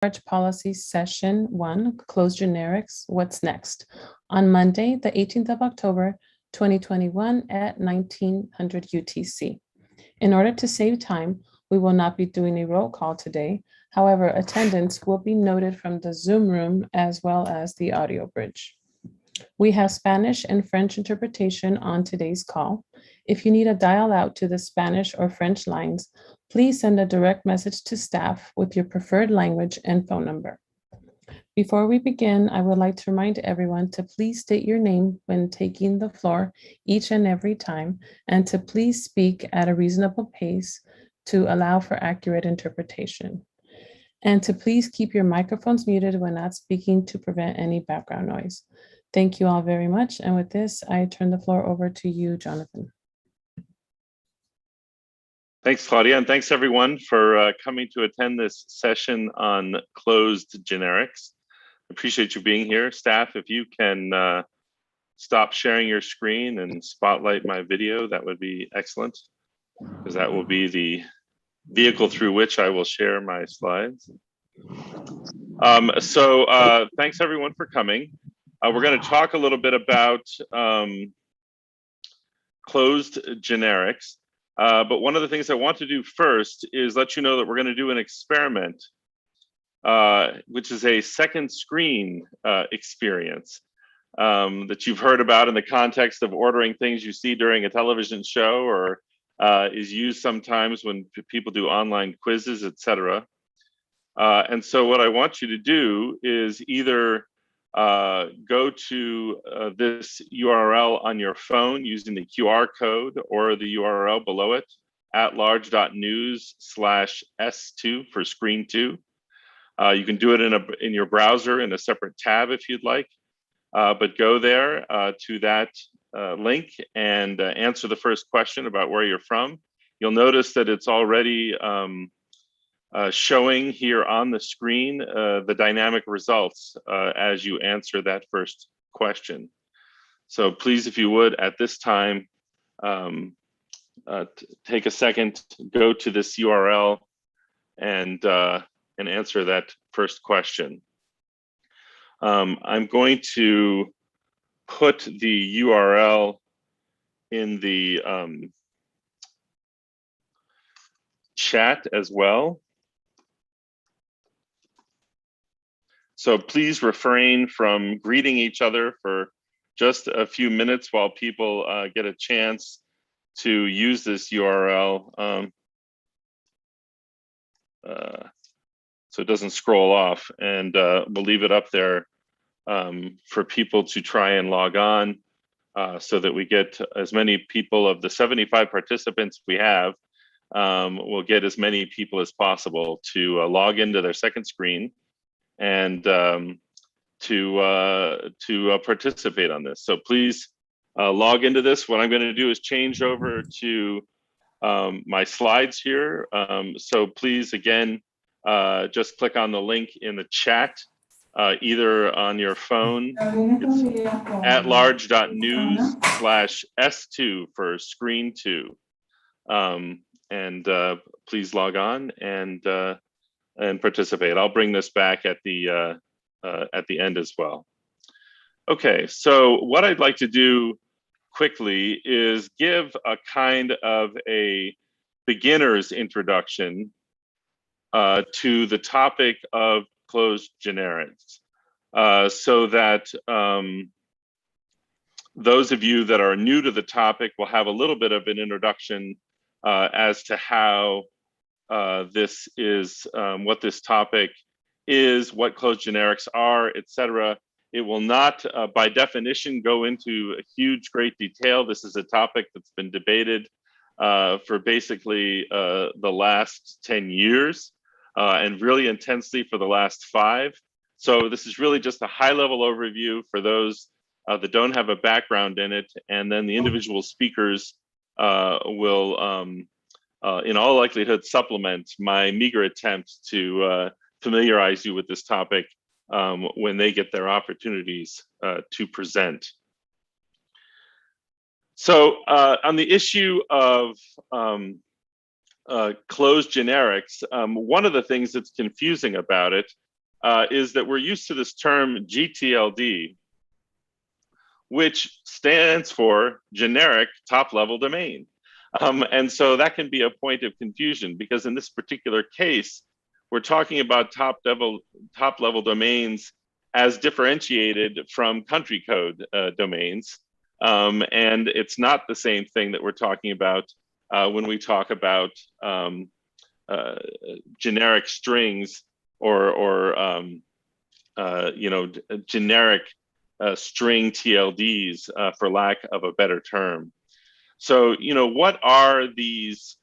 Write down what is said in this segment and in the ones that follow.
Charge Policy Session 1, Closed Generics, What's Next? On Monday, the 18th of October, 2021 at 1900 UTC. In order to save time, we will not be doing a roll call today. However, attendance will be noted from the Zoom room as well as the audio bridge. We have Spanish and French interpretation on today's call. If you need a dial out to the Spanish or French lines, please send a direct message to staff with your preferred language and phone number. Before we begin, I would like to remind everyone to please state your name when taking the floor each and every time, and to please speak at a reasonable pace to allow for accurate interpretation. And to please keep your microphones muted when not speaking to prevent any background noise. Thank you all very much. And with this, I turn the floor over to you, Jonathan. Thanks, Claudia, and thanks everyone for coming to attend this session on closed generics. Appreciate you being here. Staff, if you can stop sharing your screen and spotlight my video, that would be excellent, because that will be the vehicle through which I will share my slides. Thanks everyone for coming. We're going to talk a little bit about closed generics. But one of the things I want to do first is let you know that we're going to do an experiment, which is a second screen experience that you've heard about in the context of ordering things you see during a television show, or is used sometimes when people do online quizzes, etc. And so what I want you to do is either go to this URL on your phone using the QR code, or the URL below it, atlarge.news/S2 for screen 2. You can do it in your browser in a separate tab if you'd like, but go there to that link and answer the first question about where you're from. You'll notice that it's already showing here on the screen the dynamic results as you answer that first question. So please, if you would, at this time, take a second, go to this URL and answer that first question. I'm going to put the URL in the chat as well. So please refrain from greeting each other for just a few minutes while people get a chance to use this URL so it doesn't scroll off, and we'll leave it up there for people to try and log on so that we get as many people of the 75 participants we have. We'll get as many people as possible to log into their second screen and to participate on this. So please log into this. What I'm going to do is change over to my slides here. So please, again, just click on the link in the chat, either on your phone. It's atlarge.news/S2 for screen 2. Please log on and participate. I'll bring this back at the end as well. Okay, so what I'd like to do quickly is give a kind of a beginner's introduction to the topic of closed generics, so that those of you that are new to the topic will have a little bit of an introduction as to how this is, what this topic is, what closed generics are, etc. It will not, by definition, go into a huge, great detail. This is a topic that's been debated for basically the last 10 years and really intensely for the last 5. So this is really just a high-level overview for those that don't have a background in it, and then the individual speakers will in all likelihood supplement my meager attempt to familiarize you with this topic when they get their opportunities to present. So on the issue of closed generics, one of the things that's confusing about it is that we're used to this term Gtld, which stands for generic top-level domain. And so that can be a point of confusion, because in this particular case, we're talking about top-level domains as differentiated from country code domains. And it's not the same thing that we're talking about when we talk about generic strings or generic string TLDs, for lack of a better term. So, what are these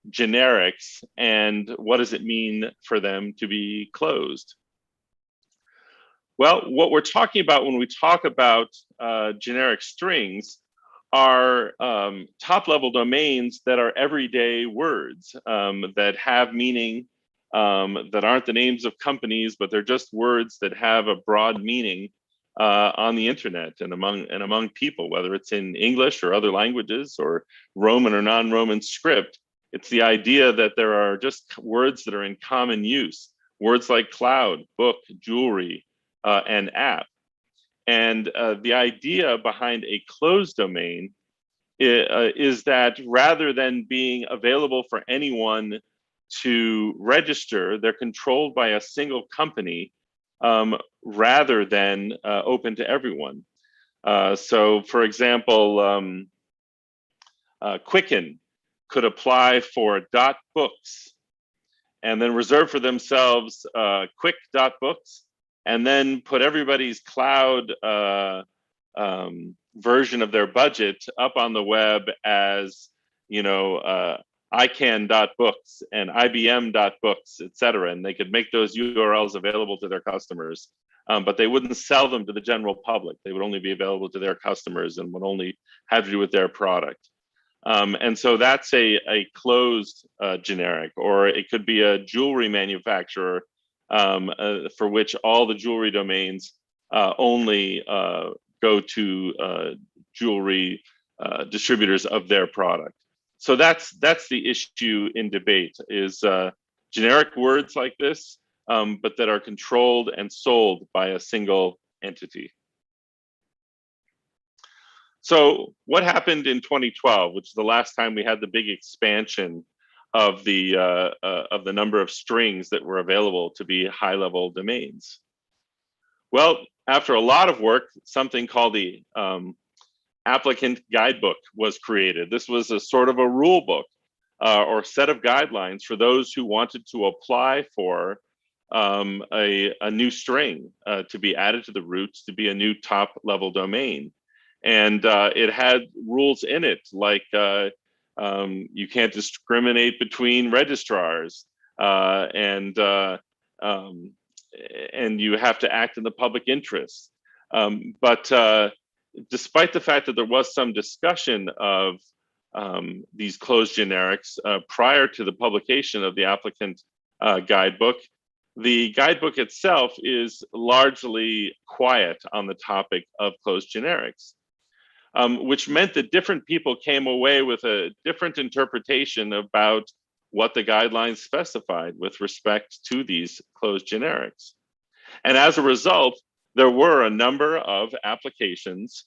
generics, and what does it mean for them to be closed? Well, what we're talking about when we talk about generic strings are top-level domains that are everyday words that have meaning, that aren't the names of companies, but they're just words that have a broad meaning on the internet and among people, whether it's in English or other languages or Roman or non-Roman script. It's the idea that there are just words that are in common use, words like cloud, book, jewelry, and app. And the idea behind a closed domain is that rather than being available for anyone to register, they're controlled by a single company rather than open to everyone. So, for example, Quicken could apply for .books and then reserve for themselves quick.books, and then put everybody's cloud version of their budget up on the web as, ICANN.books and IBM.books, et cetera. And they could make those URLs available to their customers, but they wouldn't sell them to the general public. They would only be available to their customers and would only have to do with their product. And so that's a closed generic, or it could be a jewelry manufacturer for which all the jewelry domains only go to jewelry distributors of their product. So that's the issue in debate, is generic words like this, but that are controlled and sold by a single entity. So what happened in 2012, which is the last time we had the big expansion of the number of strings that were available to be high-level domains? Well, after a lot of work, something called the Applicant Guidebook was created. This was a sort of a rule book or set of guidelines for those who wanted to apply for a new string to be added to the roots to be a new top-level domain. And it had rules in it, like you can't discriminate between registrars, and you have to act in the public interest. But despite the fact that there was some discussion of these closed generics prior to the publication of the Applicant Guidebook, the guidebook itself is largely quiet on the topic of closed generics, which meant that different people came away with a different interpretation about what the guidelines specified with respect to these closed generics. And as a result, there were a number of applications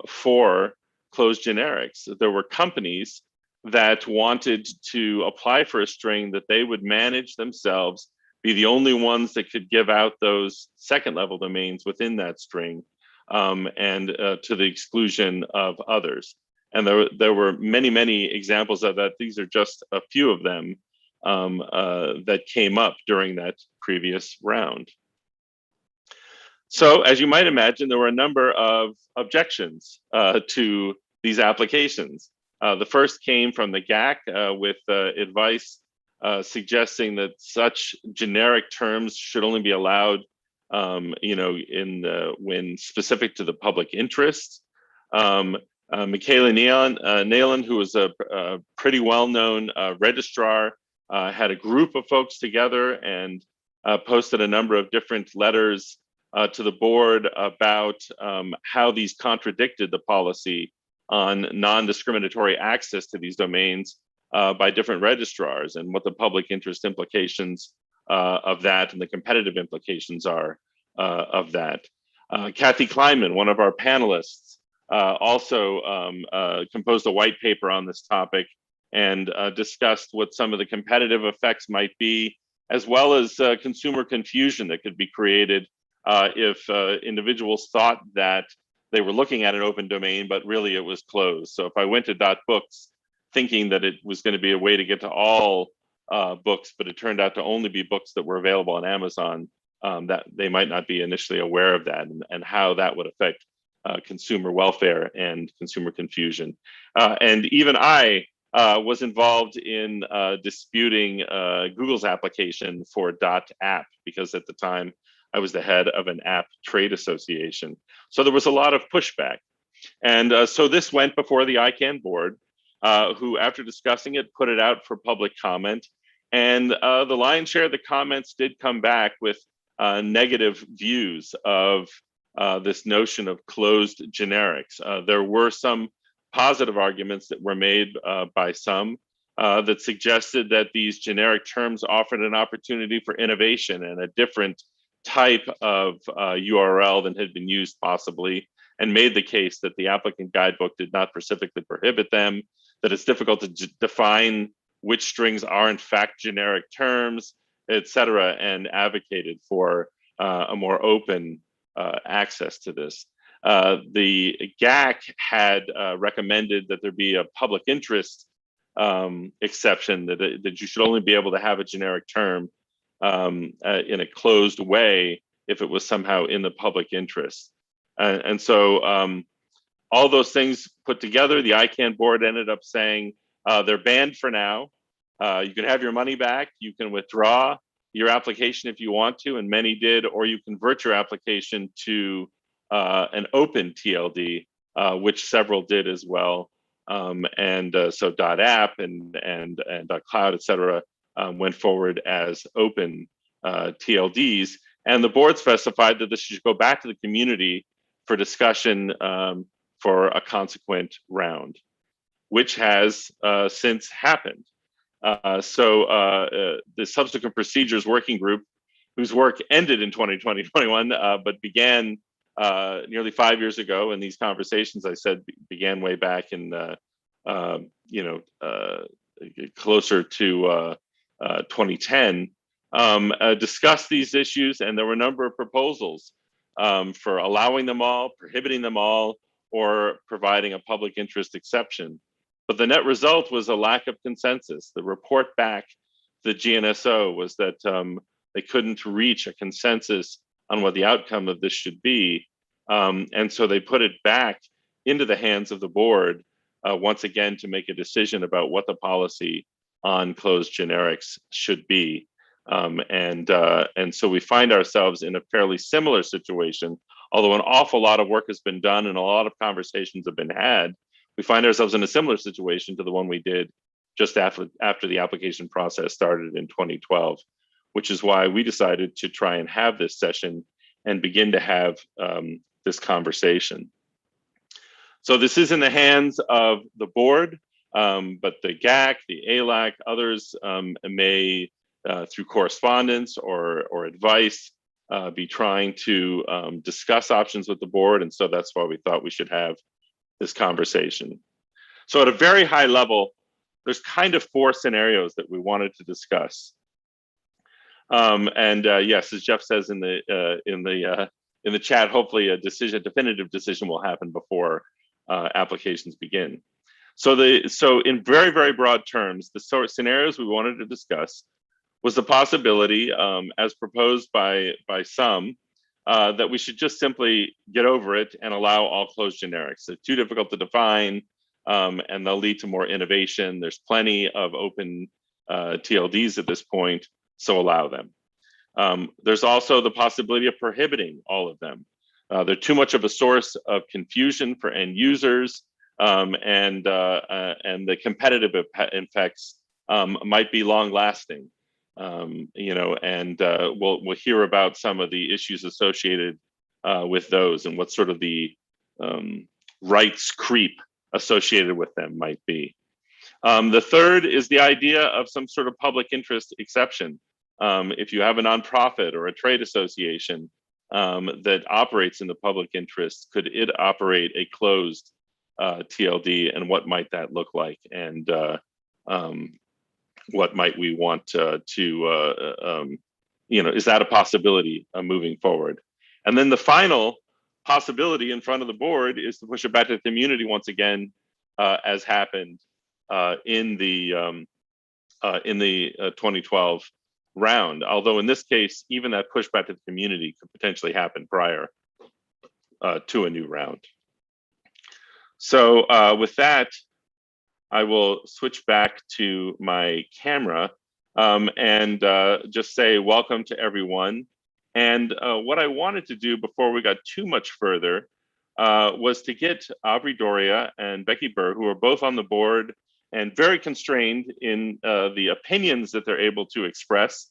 for closed generics. There were companies that wanted to apply for a string that they would manage themselves, be the only ones that could give out those second-level domains within that string, and to the exclusion of others. And there were many, many examples of that. These are just a few of them that came up during that previous round. So as you might imagine, there were a number of objections to these applications. The first came from the GAC with advice suggesting that such generic terms should only be allowed when specific to the public interest. Michaela Nalen, who was a pretty well-known registrar, had a group of folks together and posted a number of different letters to the board about how these contradicted the policy on non-discriminatory access to these domains by different registrars and what the public interest implications of that and the competitive implications are of that. Kathy Kleinman, one of our panelists, also composed a white paper on this topic and discussed what some of the competitive effects might be, as well as consumer confusion that could be created if individuals thought that they were looking at an open domain, but really it was closed. So if I went to .books thinking that it was going to be a way to get to all books, but it turned out to only be books that were available on Amazon, that they might not be initially aware of that and how that would affect consumer welfare and consumer confusion. And even I was involved in disputing Google's application for .app, because at the time I was the head of an app trade association. So there was a lot of pushback. And so this went before the ICANN board, who, after discussing it, put it out for public comment. And the lion's share of the comments did come back with negative views of this notion of closed generics. There were some positive arguments that were made by some that suggested that these generic terms offered an opportunity for innovation and a different type of URL than had been used possibly, and made the case that the Applicant Guidebook did not specifically prohibit them, that it's difficult to define which strings are in fact generic terms, et cetera, and advocated for a more open access to this. The GAC had recommended that there be a public interest exception, that you should only be able to have a generic term in a closed way if it was somehow in the public interest. And so all those things put together, the ICANN board ended up saying they're banned for now. You can have your money back, you can withdraw your application if you want to, and many did, or you convert your application to an open TLD, which several did as well. So .app and .cloud, et cetera, went forward as open TLDs. And the board specified that this should go back to the community for discussion for a consequent round, which has since happened. The Subsequent Procedures Working Group, whose work ended in 2021, but began nearly 5 years ago, and these conversations, I said, began way back in, closer to 2010, discussed these issues, and there were a number of proposals for allowing them all, prohibiting them all, or providing a public interest exception. But the net result was a lack of consensus. The report back to the GNSO was that they couldn't reach a consensus on what the outcome of this should be. And so they put it back into the hands of the board once again to make a decision about what the policy on closed generics should be. And so we find ourselves in a fairly similar situation, although an awful lot of work has been done and a lot of conversations have been had. We find ourselves in a similar situation to the one we did just after the application process started in 2012, which is why we decided to try and have this session and begin to have this conversation. So this is in the hands of the board, but the GAC, the ALAC, others may, through correspondence or advice, be trying to discuss options with the board. And so that's why we thought we should have this conversation. So at a very high level, there's kind of 4 scenarios that we wanted to discuss. Yes, as Jeff says in the chat, hopefully a definitive decision will happen before applications begin. So in very, very broad terms, the sort of scenarios we wanted to discuss was the possibility, as proposed by some, that we should just simply get over it and allow all closed generics. They're too difficult to define, and they'll lead to more innovation. There's plenty of open TLDs at this point, so allow them. There's also the possibility of prohibiting all of them. They're too much of a source of confusion for end users, and the competitive effects might be long-lasting. We'll hear about some of the issues associated with those and what sort of the rights creep associated with them might be. The third is the idea of some sort of public interest exception. If you have a nonprofit or a trade association that operates in the public interest, could it operate a closed TLD, and what might that look like? And what might we want is that a possibility moving forward? And then the final possibility in front of the board is to push it back to the community once again, as happened in the 2012 round. Although in this case, even that pushback to the community could potentially happen prior to a new round. So with that, I will switch back to my camera and just say welcome to everyone. And what I wanted to do before we got too much further was to get Aubrey Doria and Becky Burr, who are both on the board and very constrained in the opinions that they're able to express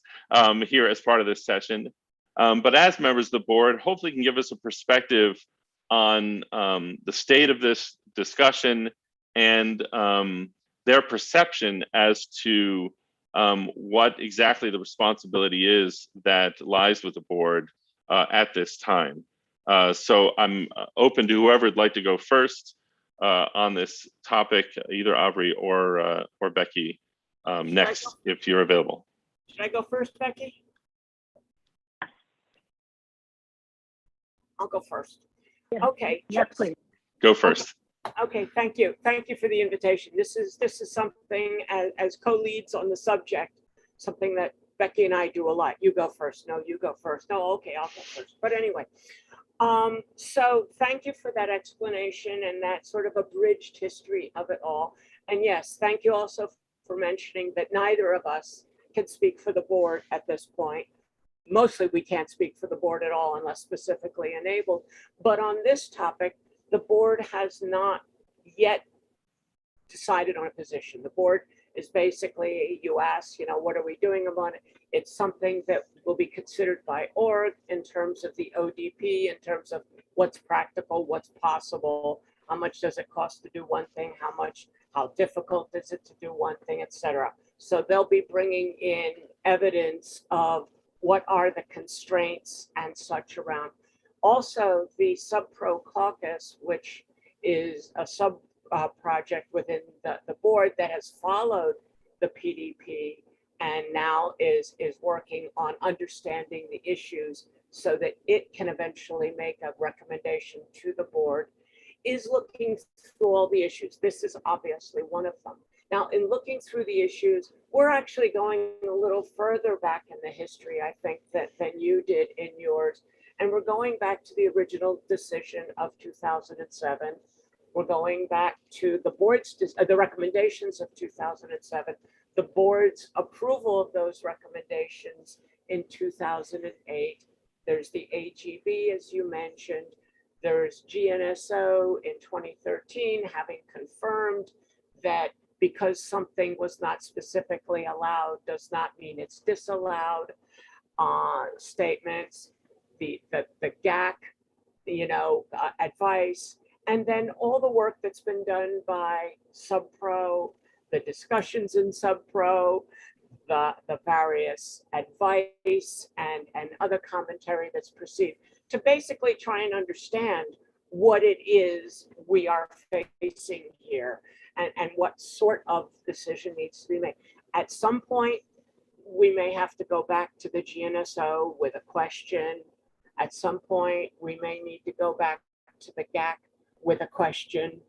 here as part of this session. But as members of the board, hopefully can give us a perspective on the state of this discussion and their perception as to what exactly the responsibility is that lies with the board at this time. So I'm open to whoever would like to go first on this topic, either Aubrey or Becky next, if you're available. Should I go first, Becky? I'll go first. Yeah. Okay. Yeah, please. Go first. Okay, thank you. Thank you for the invitation. This is something as co-leads on the subject, something that Becky and I do a lot. You go first. No, you go first. No, okay, I'll go first. But anyway, so thank you for that explanation and that sort of abridged history of it all. And yes, thank you also for mentioning that neither of us can speak for the board at this point. Mostly we can't speak for the board at all unless specifically enabled. But on this topic, the board has not yet decided on a position. The board is basically, you ask, what are we doing about it? It's something that will be considered by org in terms of the ODP, in terms of what's practical, what's possible, how much does it cost to do one thing, how difficult is it to do one thing, etc. So they'll be bringing in evidence of what are the constraints and such around. Also, the Sub-Pro Caucus, which is a project within the board that has followed the PDP and now is working on understanding the issues so that it can eventually make a recommendation to the board, is looking through all the issues. This is obviously one of them. Now, in looking through the issues, we're actually going a little further back in the history, I think, than you did in yours. And we're going back to the original decision of 2007. We're going back to the board's, the recommendations of 2007, the board's approval of those recommendations in 2008. There's the AGB, as you mentioned. There's GNSO in 2013, having confirmed that because something was not specifically allowed does not mean it's disallowed. Statements, the GAC, advice, and then all the work that's been done by Sub-Pro, the discussions in Sub-Pro, the various advice and other commentary that's perceived to basically try and understand what it is we are facing here and what sort of decision needs to be made. At some point, we may have to go back to the GNSO with a question. At some point, we may need to go back to the GAC with a question.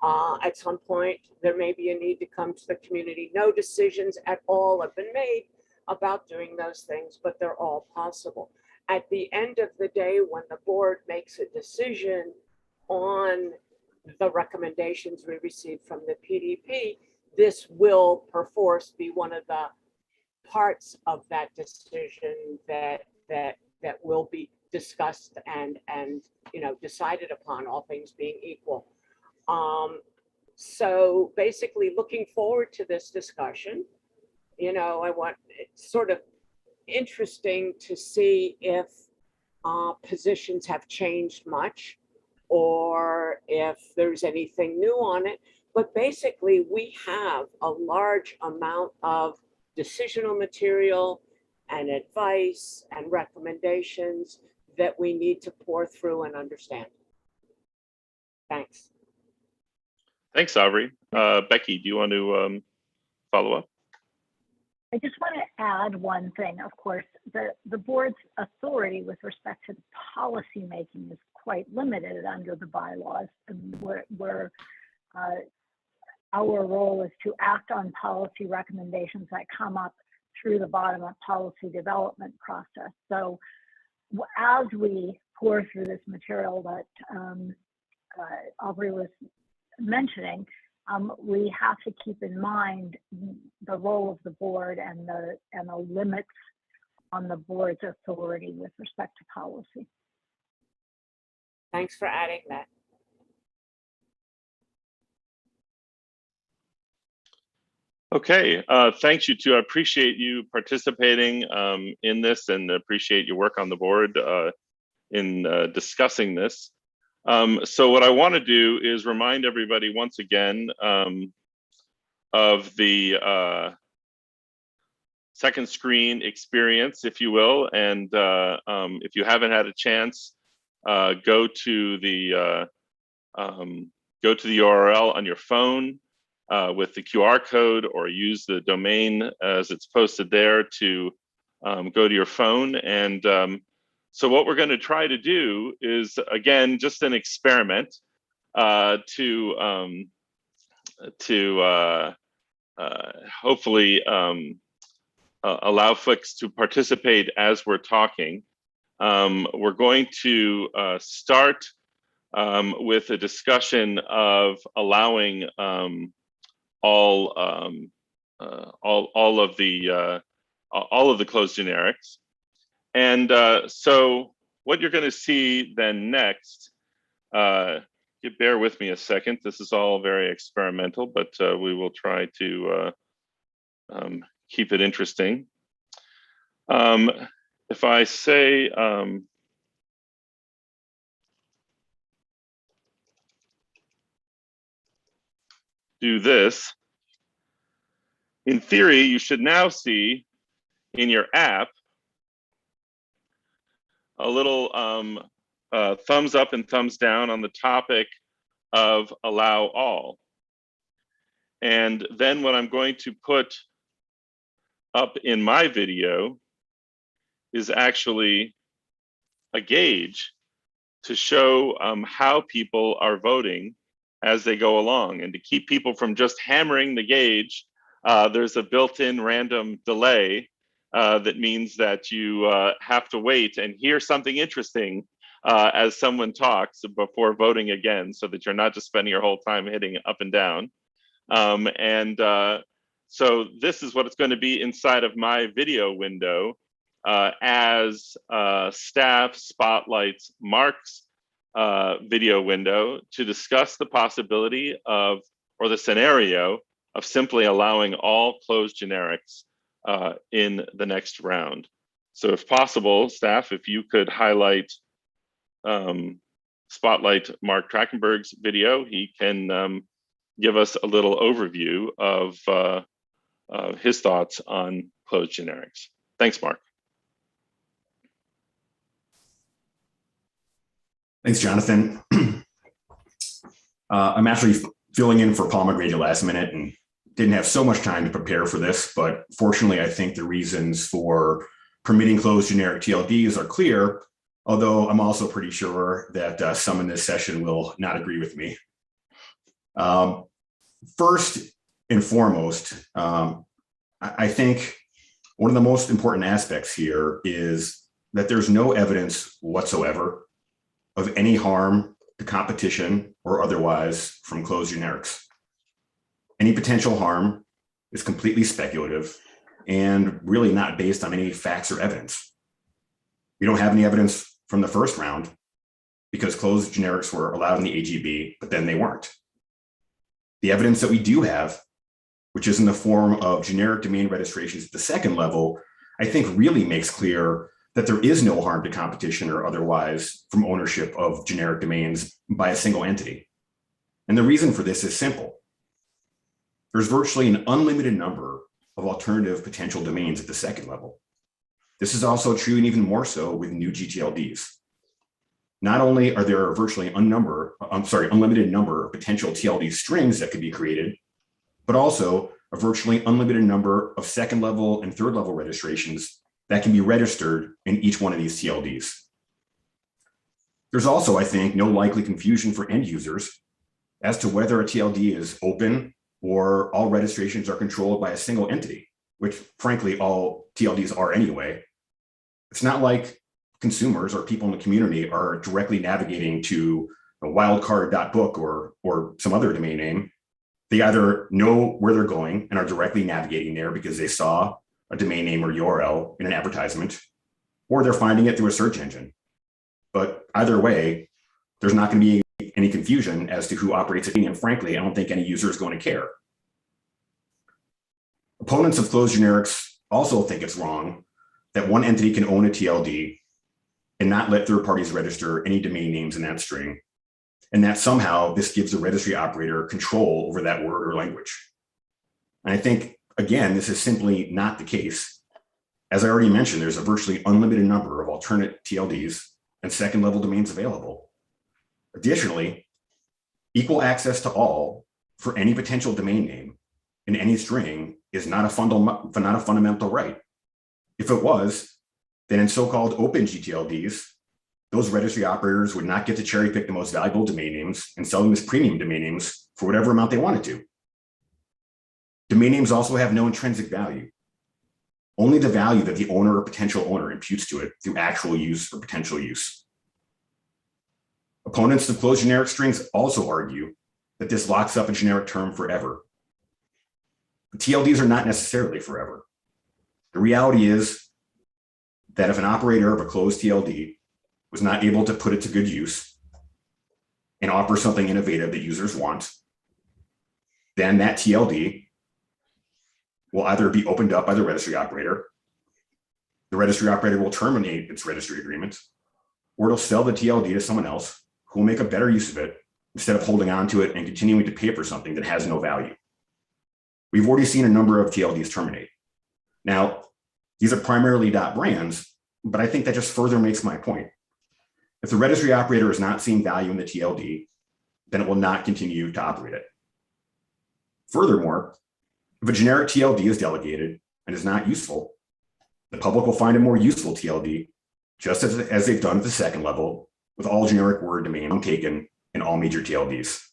At some point, there may be a need to come to the community. No decisions at all have been made about doing those things, but they're all possible. At the end of the day, when the board makes a decision on the recommendations we received from the PDP, this will perforce be one of the parts of that decision that will be discussed and decided upon, all things being equal. So basically looking forward to this discussion, it's sort of interesting to see if positions have changed much or if there's anything new on it. But basically we have a large amount of decisional material and advice and recommendations that we need to pour through and understand. Thanks. Thanks, Aubrey. Becky, do you want to follow up? I just want to add one thing. Of course, the board's authority with respect to policy making is quite limited under the bylaws, and where our role is to act on policy recommendations that come up through the bottom-up policy development process. So as we pour through this material that Aubrey was mentioning, we have to keep in mind the role of the board and the limits on the board's authority with respect to policy. Thanks for adding that. Okay, thanks you two. I appreciate you participating in this and appreciate your work on the board in discussing this. So what I want to do is remind everybody once again of the second screen experience, if you will. And if you haven't had a chance, go to the URL on your phone with the QR code, or use the domain as it's posted there to go to your phone. And so what we're going to try to do is, again, just an experiment to hopefully allow folks to participate as we're talking. We're going to start with a discussion of allowing all of the closed generics. And so what you're going to see then next, bear with me a second. This is all very experimental, but we will try to keep it interesting. If I say, do this, in theory, you should now see in your app a little thumbs up and thumbs down on the topic of allow all. And then what I'm going to put up in my video is actually a gauge to show how people are voting as they go along. And to keep people from just hammering the gauge, there's a built-in random delay that means that you have to wait and hear something interesting as someone talks before voting again, so that you're not just spending your whole time hitting up and down. So this is what it's going to be inside of my video window as staff spotlights Mark's video window to discuss the possibility of, or the scenario of, simply allowing all closed generics in the next round. So if possible, staff, if you could highlight spotlight Mark Trachtenberg's video, he can give us a little overview of his thoughts on closed generics. Thanks, Mark. Thanks, Jonathan. I'm actually filling in for Paul McGrady last minute and didn't have so much time to prepare for this, but fortunately, I think the reasons for permitting closed generic TLDs are clear, although I'm also pretty sure that some in this session will not agree with me. First and foremost, I think one of the most important aspects here is that there's no evidence whatsoever of any harm to competition or otherwise from closed generics. Any potential harm is completely speculative and really not based on any facts or evidence. We don't have any evidence from the first round because closed generics were allowed in the AGB, but then they weren't. The evidence that we do have, which is in the form of generic domain registrations at the second level, I think really makes clear that there is no harm to competition or otherwise from ownership of generic domains by a single entity. And the reason for this is simple. There's virtually an unlimited number of alternative potential domains at the second level. This is also true and even more so with new GTLDs. Not only are there a virtually unlimited number of potential TLD strings that could be created, but also a virtually unlimited number of second level and third level registrations that can be registered in each one of these TLDs. There's also, I think, no likely confusion for end users as to whether a TLD is open or all registrations are controlled by a single entity, which frankly, all TLDs are anyway. It's not like consumers or people in the community are directly navigating to a wildcard.book or some other domain name. They either know where they're going and are directly navigating there because they saw a domain name or URL in an advertisement, or they're finding it through a search engine. But either way, there's not going to be any confusion as to who operates it. And frankly, I don't think any user is going to care. Opponents of closed generics also think it's wrong that one entity can own a TLD and not let third parties register any domain names in that string, and that somehow this gives the registry operator control over that word or language. And I think, again, this is simply not the case. As I already mentioned, there's a virtually unlimited number of alternate TLDs and second level domains available. Additionally, equal access to all for any potential domain name in any string is not a fundamental right. If it was, then in so-called open GTLDs, those registry operators would not get to cherry pick the most valuable domain names and sell them as premium domain names for whatever amount they wanted to. Domain names also have no intrinsic value. Only the value that the owner or potential owner imputes to it through actual use or potential use. Opponents of closed generic strings also argue that this locks up a generic term forever. The TLDs are not necessarily forever. The reality is that if an operator of a closed TLD was not able to put it to good use and offer something innovative that users want, then that TLD will either be opened up by the registry operator will terminate its registry agreement, or it'll sell the TLD to someone else who will make a better use of it instead of holding on to it and continuing to pay for something that has no value. We've already seen a number of TLDs terminate. Now, these are primarily .brands, but I think that just further makes my point. If the registry operator is not seeing value in the TLD, then it will not continue to operate it. Furthermore, if a generic TLD is delegated and is not useful, the public will find a more useful TLD, just as they've done at the second level with all generic word domains taken in all major TLDs.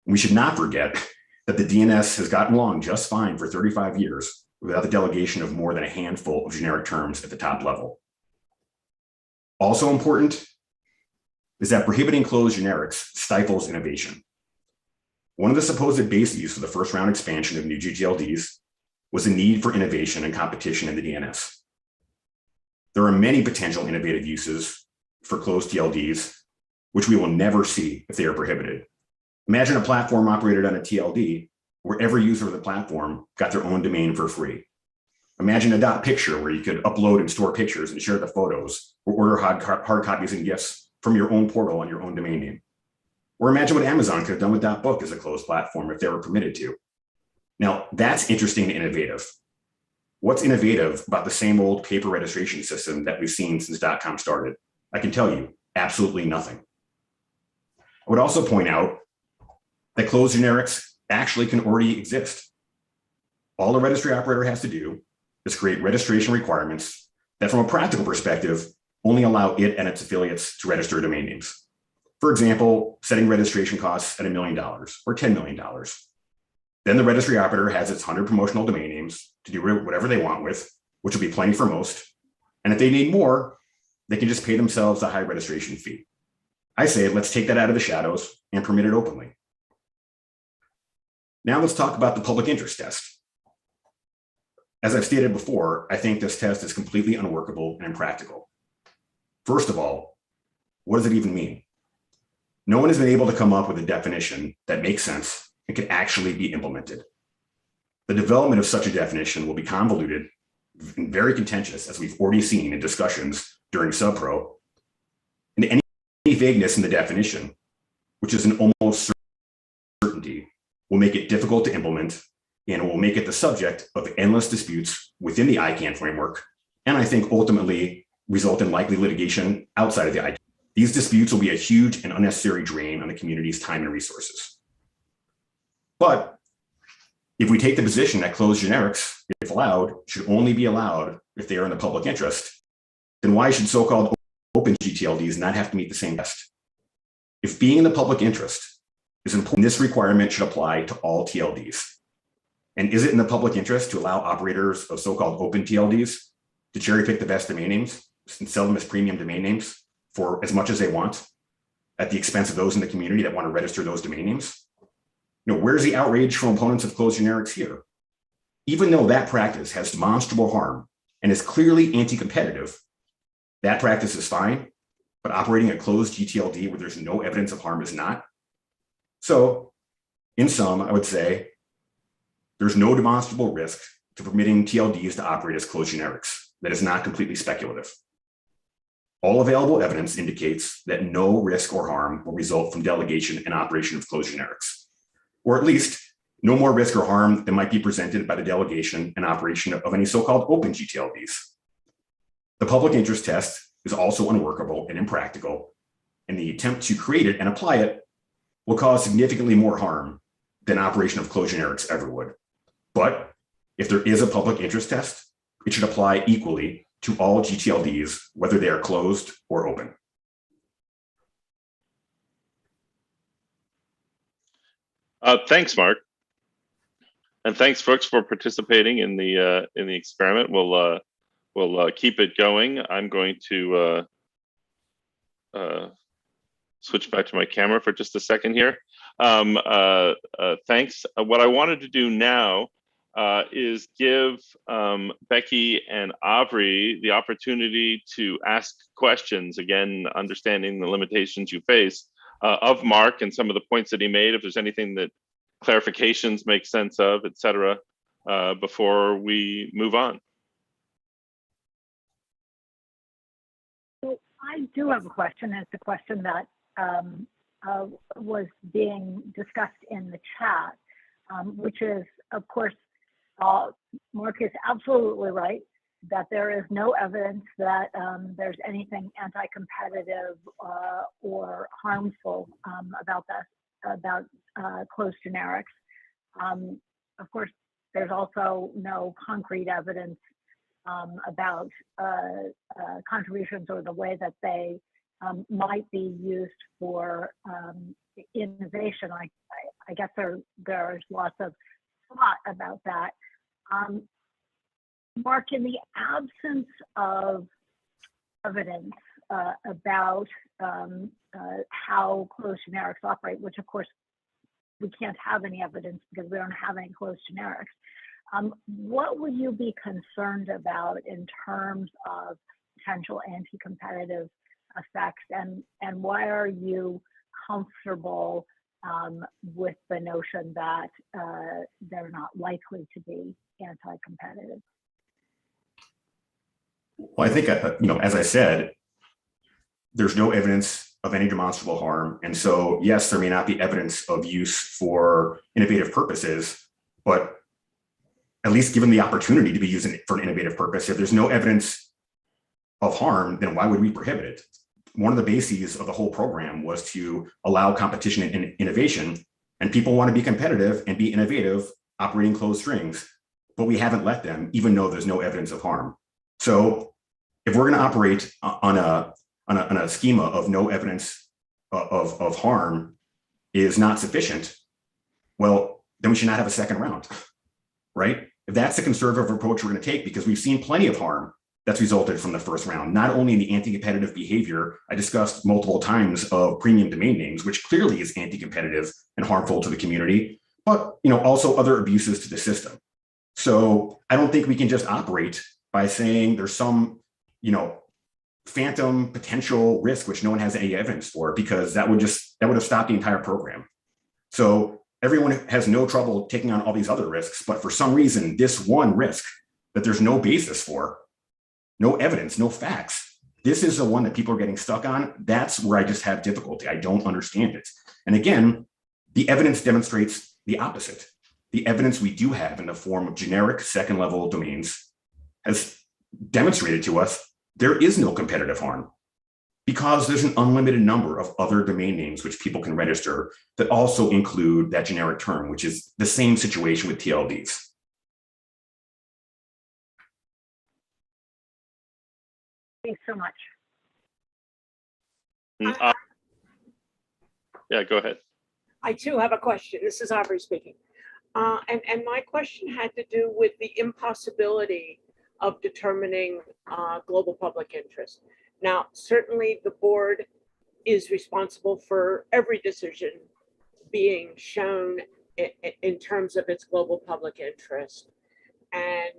And we should not forget that the DNS has gotten along just fine for 35 years without the delegation of more than a handful of generic terms at the top level. Also important is that prohibiting closed generics stifles innovation. One of the supposed bases for the first round expansion of new GTLDs was the need for innovation and competition in the DNS. There are many potential innovative uses for closed TLDs, which we will never see if they are prohibited. Imagine a platform operated on a TLD where every user of the platform got their own domain for free. Imagine a .picture where you could upload and store pictures and share the photos, or order hard copies and gifts from your own portal on your own domain name. Or imagine what Amazon could have done with .book as a closed platform if they were permitted to. Now, that's interesting and innovative. What's innovative about the same old paper registration system that we've seen since .com started? I can tell you, absolutely nothing. I would also point out that closed generics actually can already exist. All a registry operator has to do is create registration requirements that, from a practical perspective, only allow it and its affiliates to register domain names. For example, setting registration costs at $1 million or $10 million. Then the registry operator has its 100 promotional domain names to do whatever they want with, which will be plenty for most. And if they need more, they can just pay themselves a high registration fee. I say, let's take that out of the shadows and permit it openly. Now let's talk about the public interest test. As I've stated before, I think this test is completely unworkable and impractical. First of all, what does it even mean? No one has been able to come up with a definition that makes sense and can actually be implemented. The development of such a definition will be convoluted and very contentious, as we've already seen in discussions during SubPro. And any vagueness in the definition, which is an almost certainty, will make it difficult to implement and will make it the subject of endless disputes within the ICANN framework and I think ultimately result in likely litigation outside of the IP. These disputes will be a huge and unnecessary drain on the community's time and resources. But if we take the position that closed generics, if allowed, should only be allowed if they are in the public interest, then why should so-called open GTLDs not have to meet the same test? If being in the public interest is important, this requirement should apply to all TLDs. And is it in the public interest to allow operators of so-called open TLDs to cherry pick the best domain names and sell them as premium domain names for as much as they want at the expense of those in the community that want to register those domain names? Where's the outrage from opponents of closed generics here? Even though that practice has demonstrable harm and is clearly anti-competitive, that practice is fine, but operating a closed GTLD where there's no evidence of harm is not. So in sum, I would say there's no demonstrable risk to permitting TLDs to operate as closed generics. That is not completely speculative. All available evidence indicates that no risk or harm will result from delegation and operation of closed generics, or at least no more risk or harm than might be presented by the delegation and operation of any so-called open GTLDs. The public interest test is also unworkable and impractical, and the attempt to create it and apply it will cause significantly more harm than operation of closed generics ever would. But if there is a public interest test, it should apply equally to all GTLDs, whether they are closed or open. Thanks, Mark, and thanks, folks, for participating in the experiment. We'll keep it going. I'm going to switch back to my camera for just a second here. Thanks. What I wanted to do now is give Becky and Aubrey the opportunity to ask questions, again, understanding the limitations you face, of Mark and some of the points that he made, if there's anything that clarifications make sense of, et cetera, before we move on. So I do have a question. It's a question that was being discussed in the chat, which is, of course, Mark is absolutely right that there is no evidence that there's anything anti-competitive or harmful about closed generics. Of course, there's also no concrete evidence about contributions or the way that they might be used for innovation. I guess there's lots of thought about that. Mark, in the absence of evidence about how closed generics operate, which of course we can't have any evidence because we don't have any closed generics, what would you be concerned about in terms of potential anti-competitive effects, and why are you comfortable with the notion that they're not likely to be anti-competitive? Well, I think, as I said, there's no evidence of any demonstrable harm. And so, yes, there may not be evidence of use for innovative purposes, but at least given the opportunity to be used for an innovative purpose, if there's no evidence of harm, then why would we prohibit it? One of the bases of the whole program was to allow competition and innovation, and people want to be competitive and be innovative operating closed strings, but we haven't let them, even though there's no evidence of harm. So if we're going to operate on a schema of no evidence of harm is not sufficient, well, then we should not have a second round, right? If that's the conservative approach we're going to take, because we've seen plenty of harm that's resulted from the first round, not only in the anti-competitive behavior I discussed multiple times of premium domain names, which clearly is anti-competitive and harmful to the community, but also other abuses to the system. So I don't think we can just operate by saying there's some phantom potential risk which no one has any evidence for, because that would have stopped the entire program. So everyone has no trouble taking on all these other risks, but for some reason, this one risk that there's no basis for, no evidence, no facts, this is the one that people are getting stuck on. That's where I just have difficulty. I don't understand it. And again, the evidence demonstrates the opposite. The evidence we do have in the form of generic second-level domains has demonstrated to us there is no competitive harm because there's an unlimited number of other domain names which people can register that also include that generic term, which is the same situation with TLDs. Thanks so much. Yeah, go ahead. I too have a question. This is Aubrey speaking. And my question had to do with the impossibility of determining global public interest. Now, certainly the board is responsible for every decision being shown in terms of its global public interest. And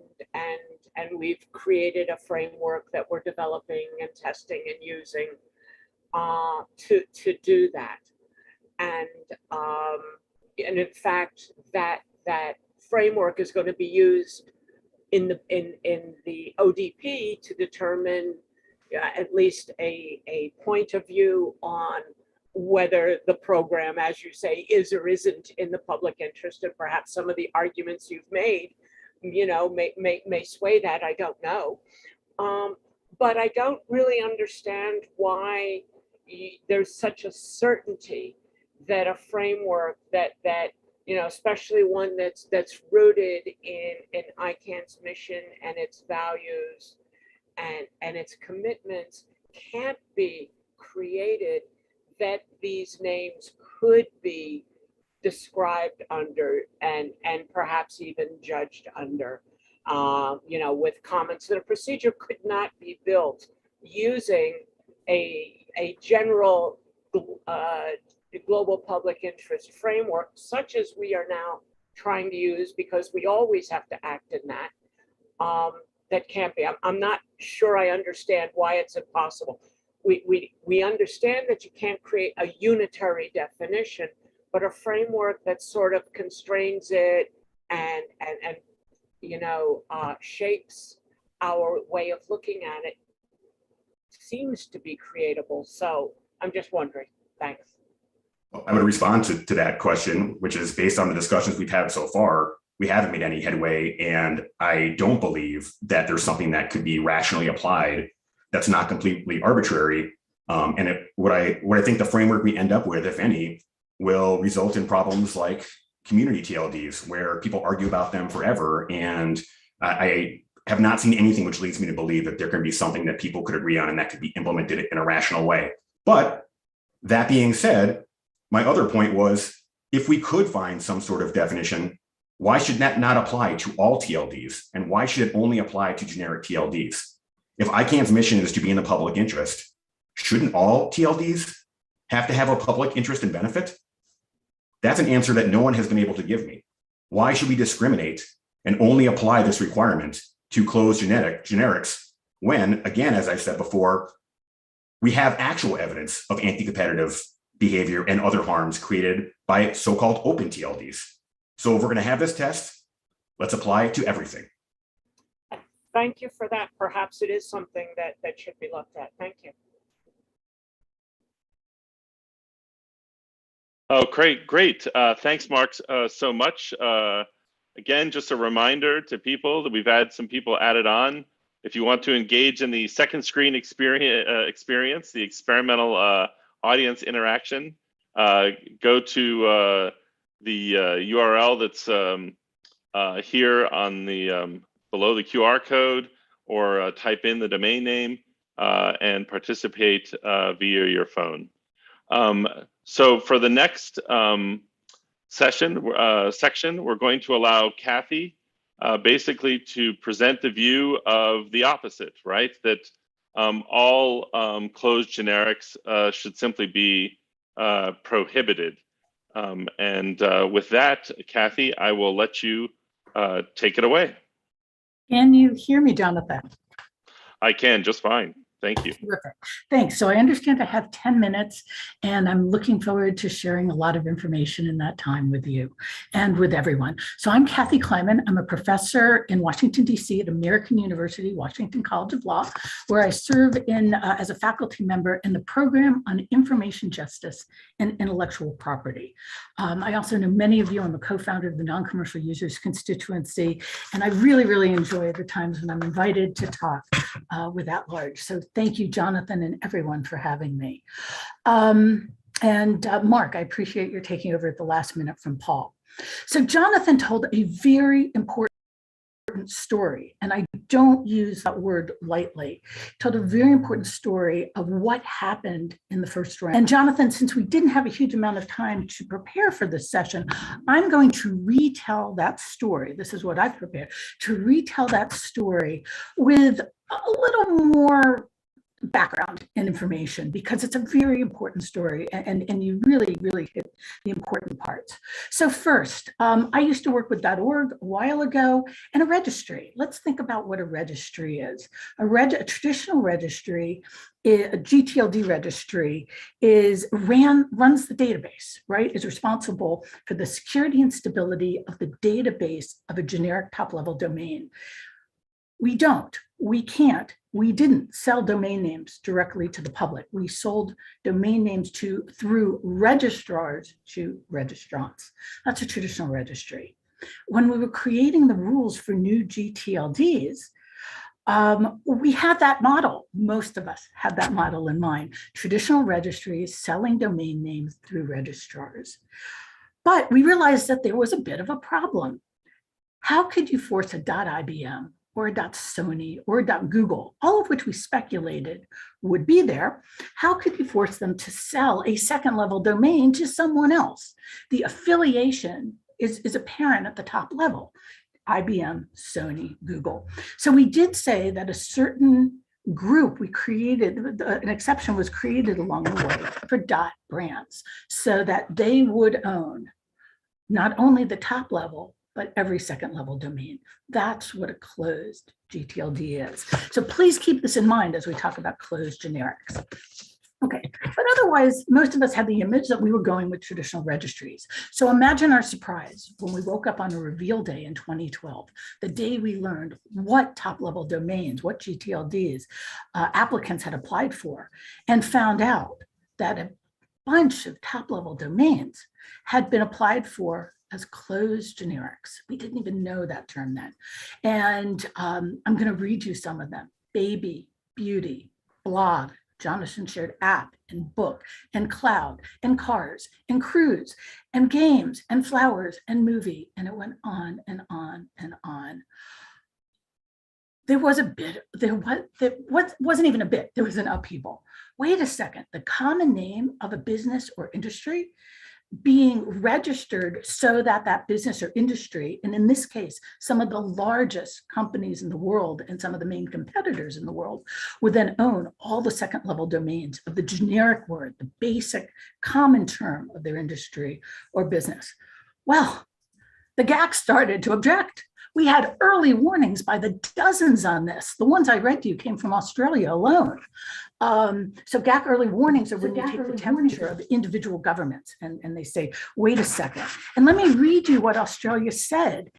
we've created a framework that we're developing and testing and using to do that. And in fact, that framework is going to be used in the ODP to determine at least a point of view on whether the program, as you say, is or isn't in the public interest, and perhaps some of the arguments you've made, you know, may sway that. I don't know, but I don't really understand why there's such a certainty that a framework that you know, especially one that's rooted in ICANN's mission and its values and its commitments can't be created, that these names could be described under and perhaps even judged under, you know, with comments that a procedure could not be built using a general global public interest framework, such as we are now trying to use, because we always have to act in that. That can't be. I'm not sure I understand why it's impossible. We understand that you can't create a unitary definition, but a framework that sort of constrains it and you know, shapes our way of looking at it seems to be creatable. So I'm just wondering. Thanks. I would respond to that question, which is based on the discussions we've had so far, we haven't made any headway, and I don't believe that there's something that could be rationally applied that's not completely arbitrary. What I think the framework we end up with, if any, will result in problems like community TLDs, where people argue about them forever. And I have not seen anything which leads me to believe that there can be something that people could agree on and that could be implemented in a rational way. But that being said, my other point was, if we could find some sort of definition, why should that not apply to all TLDs? And why should it only apply to generic TLDs? If ICANN's mission is to be in the public interest, shouldn't all TLDs have to have a public interest and benefit? That's an answer that no one has been able to give me. Why should we discriminate and only apply this requirement to closed generics when, again, as I said before, we have actual evidence of anti-competitive behavior and other harms created by so-called open TLDs. So if we're going to have this test, let's apply it to everything. Thank you for that. Perhaps it is something that should be looked at. Thank you. Oh, great. Thanks, Mark, so much. Again, just a reminder to people that we've had some people added on. If you want to engage in the second screen experience, the experimental audience interaction, go to the URL that's here on the below the QR code, or type in the domain name and participate via your phone. So for the next section, we're going to allow Kathy basically to present the view of the opposite, right? That all closed generics should simply be prohibited. With that, Kathy, I will let you take it away. Can you hear me, Jonathan? I can, just fine. Thank you. Terrific. Thanks. So I understand I have 10 minutes, and I'm looking forward to sharing a lot of information in that time with you and with everyone. So I'm Kathy Kleiman. I'm a professor in Washington, D.C. at American University, Washington College of Law, where I serve as a faculty member in the program on information justice and intellectual property. I also know many of you. I'm a co-founder of the Non-Commercial Users Constituency, and I really, really enjoy the times when I'm invited to talk with at large. So thank you, Jonathan, and everyone for having me. Mark, I appreciate your taking over at the last minute from Paul. So Jonathan told a very important story, and I don't use that word lightly. He told a very important story of what happened in the first round. And Jonathan, since we didn't have a huge amount of time to prepare for this session, I'm going to retell that story. This is what I've prepared, to retell that story with a little more background and information, because it's a very important story, and you really, really hit the important parts. So first, I used to work with .org a while ago, and a registry. Let's think about what a registry is. A traditional registry, a Gtld registry, runs the database, right? Is responsible for the security and stability of the database of a generic top-level domain. We don't, we can't, we didn't sell domain names directly to the public. We sold domain names through registrars to registrants. That's a traditional registry. When we were creating the rules for new GTLDs, we had that model. Most of us had that model in mind. Traditional registries selling domain names through registrars. But we realized that there was a bit of a problem. How could you force a .ibm or a .sony or a .google, all of which we speculated would be there? How could you force them to sell a second level domain to someone else? The affiliation is apparent at the top level: IBM, Sony, Google. So we did say that a certain group we created, an exception was created along the way for .brands, so that they would own not only the top level, but every second level domain. That's what a closed GTLD is. So please keep this in mind as we talk about closed generics. Okay, but otherwise, most of us had the image that we were going with traditional registries. So imagine our surprise when we woke up on a reveal day in 2012, the day we learned what top-level domains, what GTLDs applicants had applied for, and found out that a bunch of top-level domains had been applied for as closed generics. We didn't even know that term then. And I'm going to read you some of them: baby, beauty, blog, Jonathan shared app and book and cloud and cars and cruise and games and flowers and movie. And it went on and on and on. There was a bit, there wasn't even a bit, there was an upheaval. Wait a second, the common name of a business or industry being registered so that that business or industry, and in this case, some of the largest companies in the world and some of the main competitors in the world, would then own all the second level domains of the generic word, the basic common term of their industry or business. Well, the GAC started to object. We had early warnings by the dozens on this. The ones I read to you came from Australia alone. So GAC early warnings are when you take the temperature of individual governments and they say, wait a second. And let me read you what Australia said.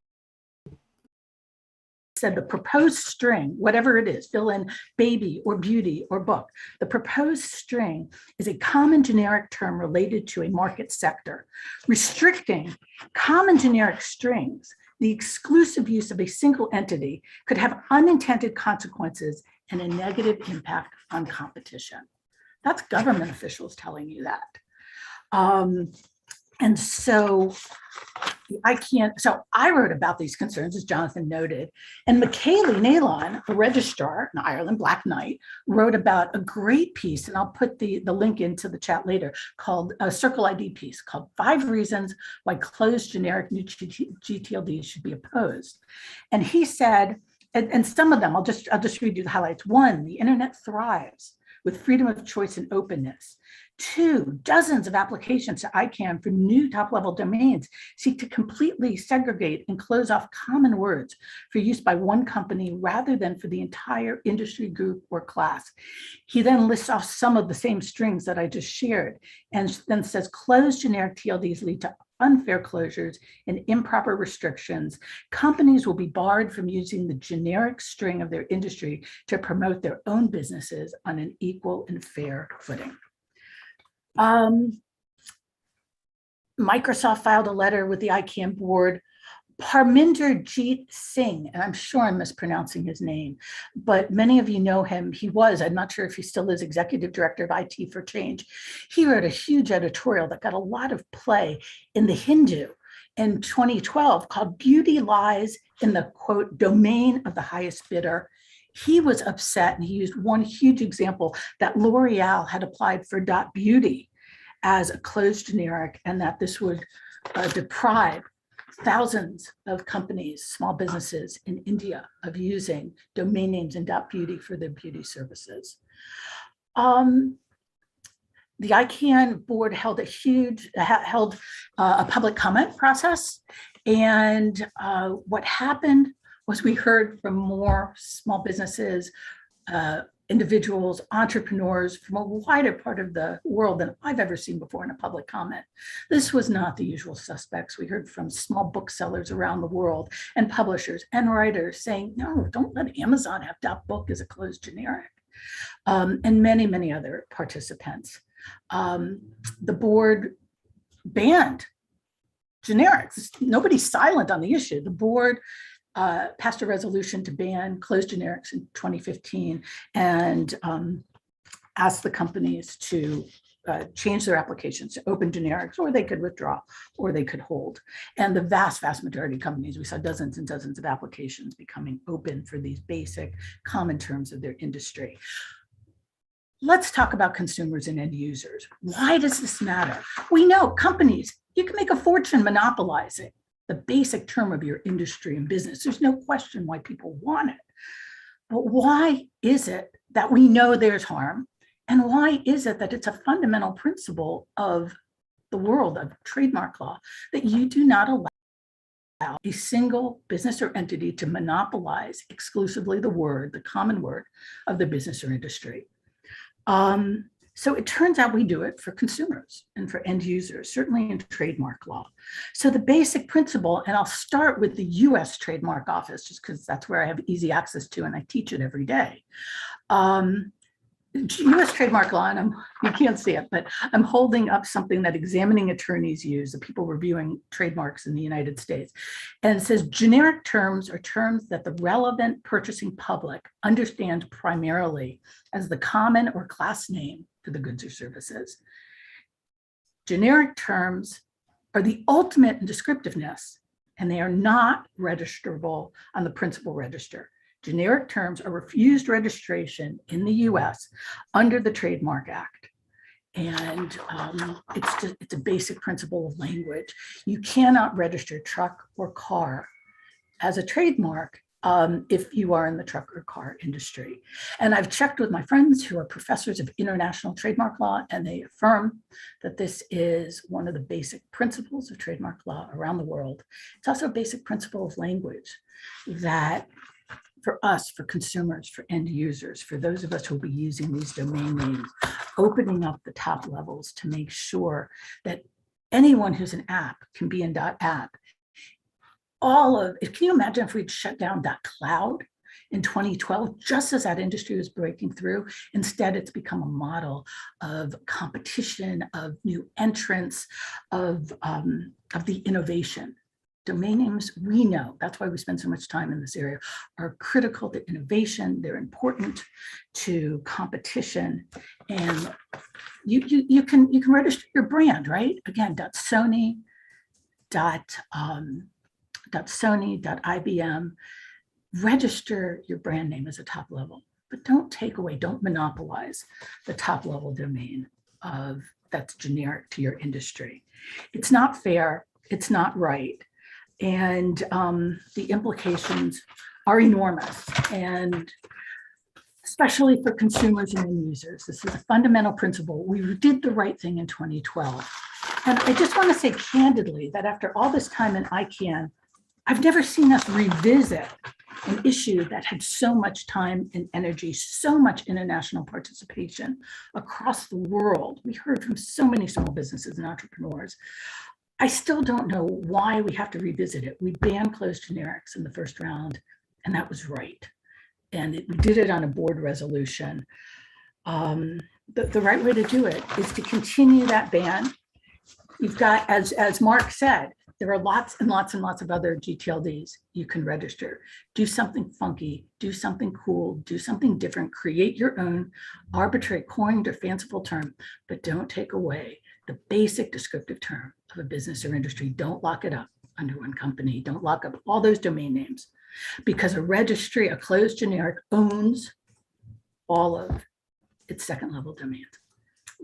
Said the proposed string, whatever it is, fill in baby or beauty or book. The proposed string is a common generic term related to a market sector. Restricting common generic strings, the exclusive use of a single entity, could have unintended consequences and a negative impact on competition. That's government officials telling you that. And so I wrote about these concerns, as Jonathan noted, and Michaeli Nalon, a registrar in Ireland, Black Knight, wrote about a great piece, and I'll put the link into the chat later, called a Circle ID piece called 5 Reasons Why Closed Generic New GTLDs Should Be Opposed. And he said, and some of them, I'll just read you the highlights. 1, the internet thrives with freedom of choice and openness. 2, dozens of applications to ICANN for new top-level domains seek to completely segregate and close off common words for use by one company rather than for the entire industry group or class. He then lists off some of the same strings that I just shared and then says closed generic TLDs lead to unfair closures and improper restrictions. Companies will be barred from using the generic string of their industry to promote their own businesses on an equal and fair footing. Microsoft filed a letter with the ICANN board. Parminder Jeet Singh, and I'm sure I'm mispronouncing his name, but many of you know him. He was, I'm not sure if he still is, executive director of IT for Change. He wrote a huge editorial that got a lot of play in the Hindu in 2012 called Beauty Lies in the, quote, domain of the highest bidder. He was upset, and he used one huge example that L'Oreal had applied for .beauty as a closed generic, and that this would deprive thousands of companies, small businesses in India of using domain names in .beauty for their beauty services. The ICANN board held a public comment process, and what happened was we heard from more small businesses, individuals, entrepreneurs from a wider part of the world than I've ever seen before in a public comment. This was not the usual suspects. We heard from small booksellers around the world and publishers and writers saying, no, don't let Amazon have .book as a closed generic, and many, many other participants. The board banned generics. Nobody's silent on the issue. The board passed a resolution to ban closed generics in 2015 and asked the companies to change their applications to open generics, or they could withdraw, or they could hold. And the vast, vast majority of companies, we saw dozens and dozens of applications becoming open for these basic common terms of their industry. Let's talk about consumers and end users. Why does this matter? We know companies, you can make a fortune monopolizing the basic term of your industry and business. There's no question why people want it. But why is it that we know there's harm? And why is it that it's a fundamental principle of the world of trademark law that you do not allow a single business or entity to monopolize exclusively the word, the common word of the business or industry? So it turns out we do it for consumers and for end users, certainly in trademark law. So the basic principle, and I'll start with the US Trademark Office, just because that's where I have easy access to and I teach it every day. US trademark law, and you can't see it, but I'm holding up something that examining attorneys use, the people reviewing trademarks in the United States. And it says generic terms are terms that the relevant purchasing public understands primarily as the common or class name for the goods or services. Generic terms are the ultimate in descriptiveness, and they are not registrable on the principal register. Generic terms are refused registration in the US under the Trademark Act. And it's a basic principle of language. You cannot register truck or car as a trademark if you are in the truck or car industry. And I've checked with my friends who are professors of international trademark law, and they affirm that this is one of the basic principles of trademark law around the world. It's also a basic principle of language that for us, for consumers, for end users, for those of us who will be using these domain names, opening up the top levels to make sure that anyone who's an app can be in .app. Can you imagine if we'd shut down .cloud in 2012, just as that industry was breaking through? Instead, it's become a model of competition, of new entrants, of the innovation. Domain names, we know, that's why we spend so much time in this area, are critical to innovation. They're important to competition. And you can register your brand, right? Again, .sony, .IBM, register your brand name as a top level, but don't take away, don't monopolize the top level domain that's generic to your industry. It's not fair, it's not right. And the implications are enormous. And especially for consumers and end users. This is a fundamental principle. We did the right thing in 2012. And I just want to say candidly that after all this time in ICANN, I've never seen us revisit an issue that had so much time and energy, so much international participation across the world. We heard from so many small businesses and entrepreneurs. I still don't know why we have to revisit it. We banned closed generics in the first round, and that was right. And we did it on a board resolution. The right way to do it is to continue that ban. You've got, as Mark said, there are lots and lots and lots of other GTLDs you can register. Do something funky, do something cool, do something different, create your own arbitrary coined or fanciful term, but don't take away the basic descriptive term of a business or industry. Don't lock it up under one company. Don't lock up all those domain names, because a registry, a closed generic, owns all of its second level domains.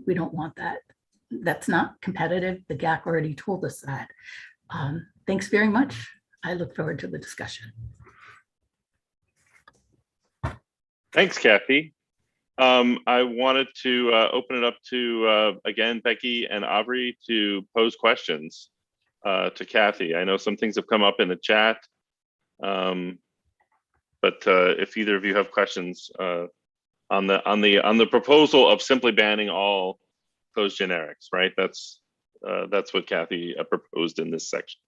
We don't want that. That's not competitive. The GAC already told us that. Thanks very much. I look forward to the discussion. Thanks, Kathy. I wanted to open it up to, again, Becky and Aubrey to pose questions to Kathy. I know some things have come up in the chat, but if either of you have questions on the proposal of simply banning all closed generics, right? That's what Kathy proposed in this section.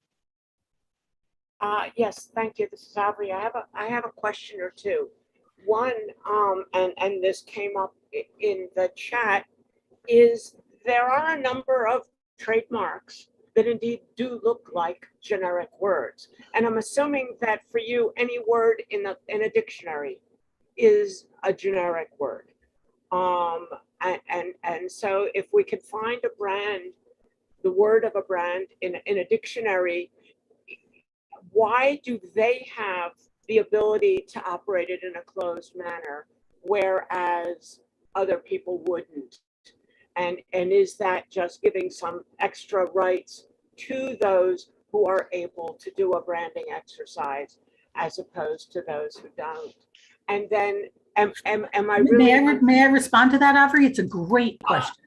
Yes, thank you. This is Aubrey. I have a question or two. One, and this came up in the chat, is there are a number of trademarks that indeed do look like generic words. And I'm assuming that for you, any word in a dictionary is a generic word. And so if we could find a brand, the word of a brand in a dictionary, why do they have the ability to operate it in a closed manner, whereas other people wouldn't? And is that just giving some extra rights to those who are able to do a branding exercise as opposed to those who don't? And then am I really— May I respond to that, Aubrey? It's a great question.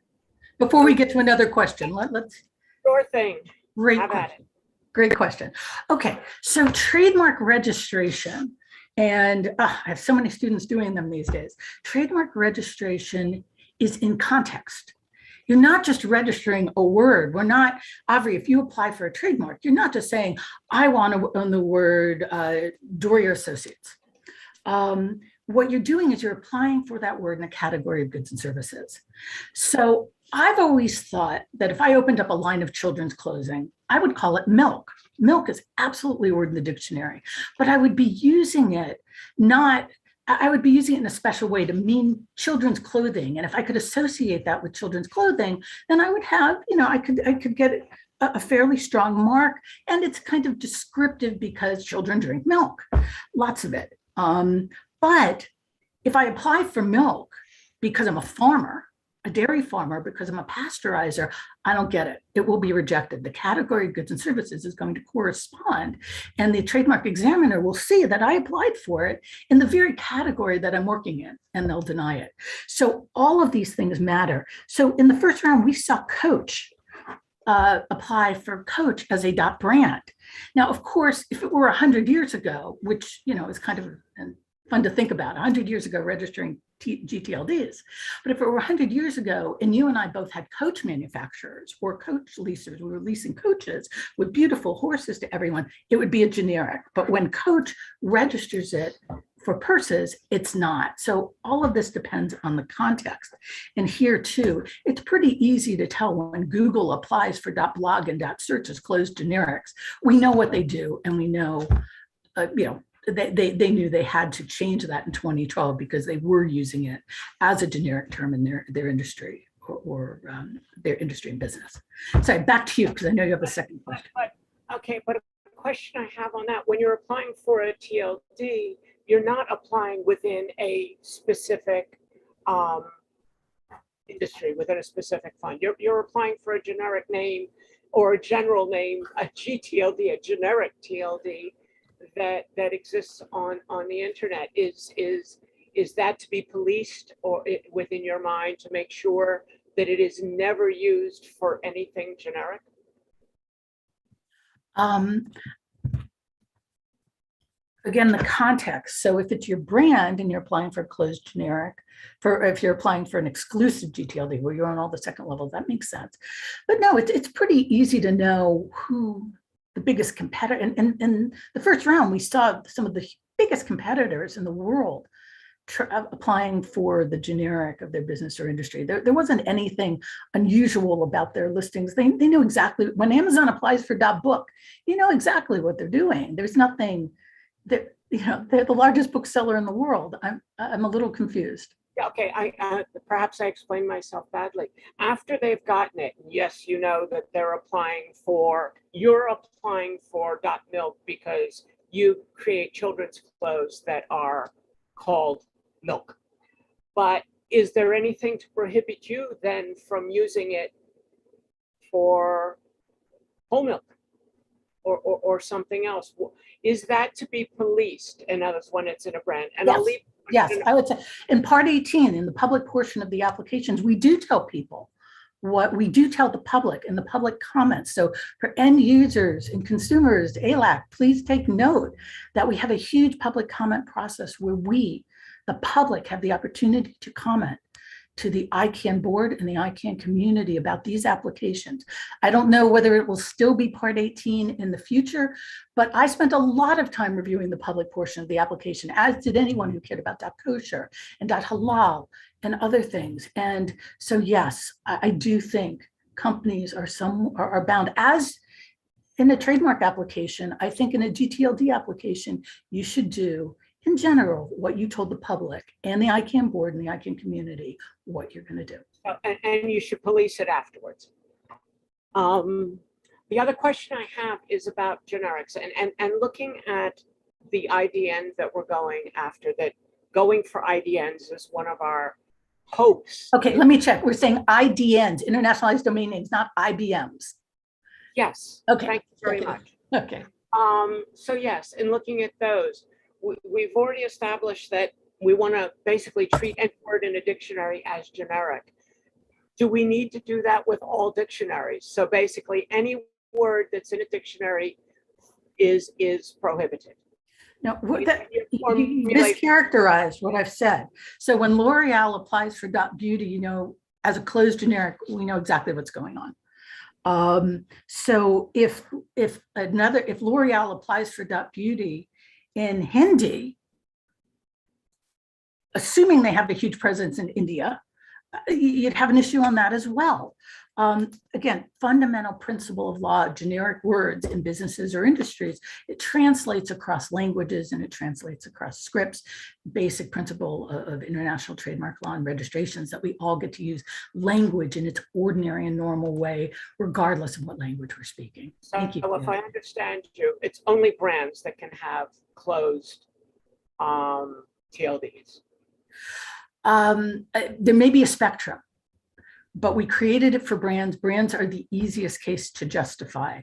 Before we get to another question, let's— Sure thing. Great Have at question. it. Great question. Okay, so trademark registration, and I have so many students doing them these days. Trademark registration is in context. You're not just registering a word. We're not, Aubrey, if you apply for a trademark, you're not just saying, I want to own the word Dorier Associates. What you're doing is you're applying for that word in a category of goods and services. So I've always thought that if I opened up a line of children's clothing, I would call it milk. Milk is absolutely a word in the dictionary, but I would be using it I would be using it in a special way to mean children's clothing. And if I could associate that with children's clothing, then I would have, I could get a fairly strong mark. And it's kind of descriptive because children drink milk, lots of it. But if I apply for milk because I'm a farmer, a dairy farmer, because I'm a pasteurizer, I don't get it. It will be rejected. The category of goods and services is going to correspond, and the trademark examiner will see that I applied for it in the very category that I'm working in, and they'll deny it. So all of these things matter. So in the first round, we saw Coach apply for Coach as a .brand. Now, of course, if it were 100 years ago, which is kind of fun to think about, 100 years ago registering GTLDs. But if it were 100 years ago and you and I both had coach manufacturers or coach leasers, we were leasing coaches with beautiful horses to everyone, it would be a generic. But when Coach registers it for purses, it's not. So all of this depends on the context. And here too, it's pretty easy to tell when Google applies for .blog and .search as closed generics. We know what they do, and we know, they knew they had to change that in 2012 because they were using it as a generic term in their industry or their industry and business. Sorry, back to you, because I know you have a second question. But a question I have on that, when you're applying for a TLD, you're not applying within a specific industry, within a specific fund. You're applying for a generic name or a general name, a GTLD, a generic TLD, that exists on the internet. Is is that to be policed within your mind to make sure that it is never used for anything generic? Again, the context. So if it's your brand and you're applying for a closed generic, if you're applying for an exclusive GTLD where you're on all the second levels, that makes sense. But no, it's pretty easy to know who the biggest competitor. And in the first round, we saw some of the biggest competitors in the world applying for the generic of their business or industry. There wasn't anything unusual about their listings. They knew exactly, when Amazon applies for .book, you know exactly what they're doing. There's nothing that, they're the largest bookseller in the world. I'm a little confused. Yeah, okay, perhaps I explained myself badly. After they've gotten it, yes, you know that you're applying for .milk because you create children's clothes that are called milk. But is there anything to prohibit you then from using it for whole milk or something else? Is that to be policed? And that's when it's in a brand. And yes. I'll leave. Yes, I would say in part 18, in the public portion of the applications, we do tell people what we do tell the public in the public comments. So for end users and consumers, ALAC, please take note that we have a huge public comment process where we, the public, have the opportunity to comment to the ICANN board and the ICANN community about these applications. I don't know whether it will still be part 18 in the future, but I spent a lot of time reviewing the public portion of the application, as did anyone who cared about .kosher and .halal and other things. And so, yes, I do think companies are bound, as in a trademark application. I think in a GTLD application, you should do, in general, what you told the public and the ICANN board and the ICANN community what you're going to do. And you should police it afterwards. The other question I have is about generics and looking at the IDNs that we're going after, that going for IDNs is one of our hopes. Okay, let me check. We're saying IDNs, internationalized domain names, not IBMs. Yes. Okay. Thank you very much. Okay. So yes, in looking at those, we've already established that we want to basically treat any word in a dictionary as generic. Do we need to do that with all dictionaries? So basically any word that's in a dictionary is prohibited. No, you mischaracterized what I've said. So when L'Oreal applies for .beauty, as a closed generic, we know exactly what's going on. So if L'Oreal applies for .beauty in Hindi, assuming they have a huge presence in India, you'd have an issue on that as well. Again, fundamental principle of law, generic words in businesses or industries, it translates across languages and it translates across scripts. Basic principle of international trademark law and registrations that we all get to use language in its ordinary and normal way, regardless of what language we're speaking. Thank you. So if I understand you, it's only brands that can have closed TLDs. There may be a spectrum, but we created it for brands. Brands are the easiest case to justify.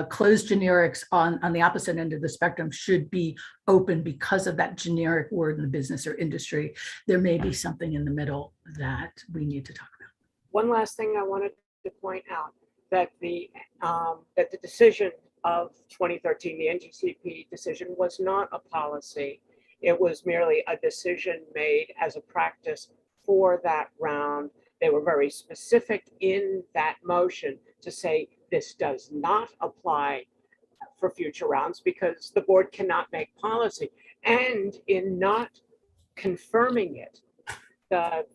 Closed generics on the opposite end of the spectrum should be open because of that generic word in the business or industry. There may be something in the middle that we need to talk about. One last thing I wanted to point out, that the decision of 2013, the NGCP decision, was not a policy. It was merely a decision made as a practice for that round. They were very specific in that motion to say this does not apply for future rounds because the board cannot make policy. And in not confirming it, the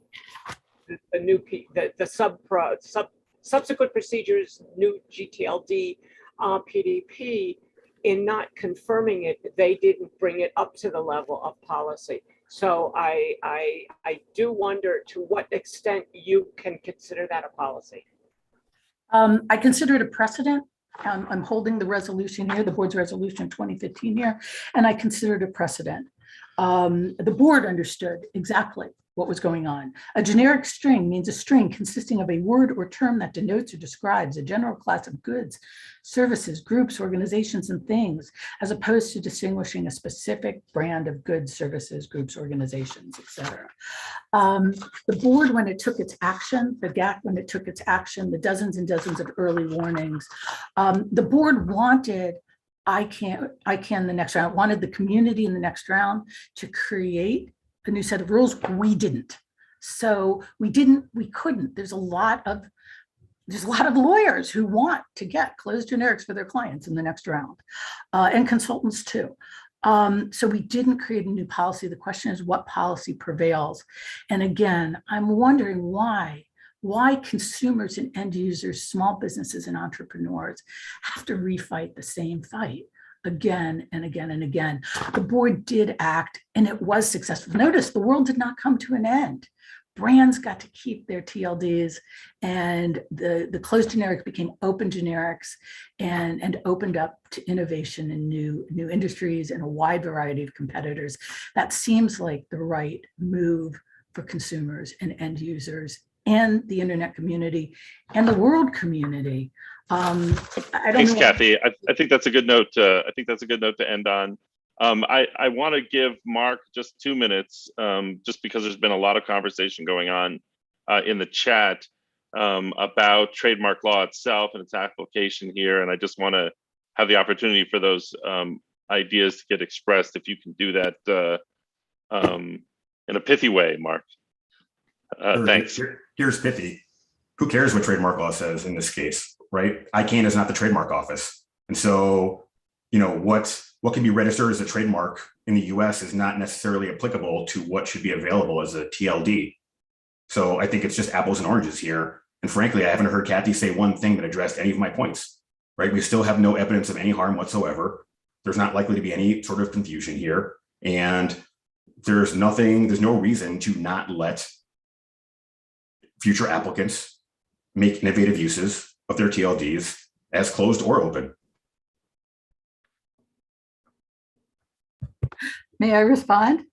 subsequent procedures, new GTLD, PDP, in not confirming it, they didn't bring it up to the level of policy. So I do wonder to what extent you can consider that a policy. I consider it a precedent. I'm holding the resolution here, the board's resolution 2015 here, and I consider it a precedent. The board understood exactly what was going on. A generic string means a string consisting of a word or term that denotes or describes a general class of goods, services, groups, organizations, and things, as opposed to distinguishing a specific brand of goods, services, groups, organizations, etc. The board, when it took its action, the GAC, when it took its action, the dozens and dozens of early warnings, the board wanted ICANN the next round, wanted the community in the next round to create a new set of rules. We didn't. So we couldn't. There's a lot of lawyers who want to get closed generics for their clients in the next round, and consultants too. So we didn't create a new policy. The question is, what policy prevails? And again, I'm wondering why consumers and end users, small businesses and entrepreneurs have to refight the same fight again and again and again. The board did act, and it was successful. Notice the world did not come to an end. Brands got to keep their TLDs, and the closed generics became open generics and opened up to innovation in new industries and a wide variety of competitors. That seems like the right move for consumers and end users and the internet community and the world community. Thanks, Kathy. I think that's a good note. I think that's a good note to end on. I want to give Mark just 2 minutes, just because there's been a lot of conversation going on in the chat about trademark law itself and its application here. And I just want to have the opportunity for those ideas to get expressed, if you can do that in a pithy way, Mark. Thanks. Here's pithy. Who cares what trademark law says in this case, right? ICANN is not the trademark office. And so, what can be registered as a trademark in the US is not necessarily applicable to what should be available as a TLD. So I think it's just apples and oranges here. And frankly, I haven't heard Kathy say one thing that addressed any of my points, right? We still have no evidence of any harm whatsoever. There's not likely to be any sort of confusion here. And there's no reason to not let future applicants make innovative uses of their TLDs as closed or open. May I respond?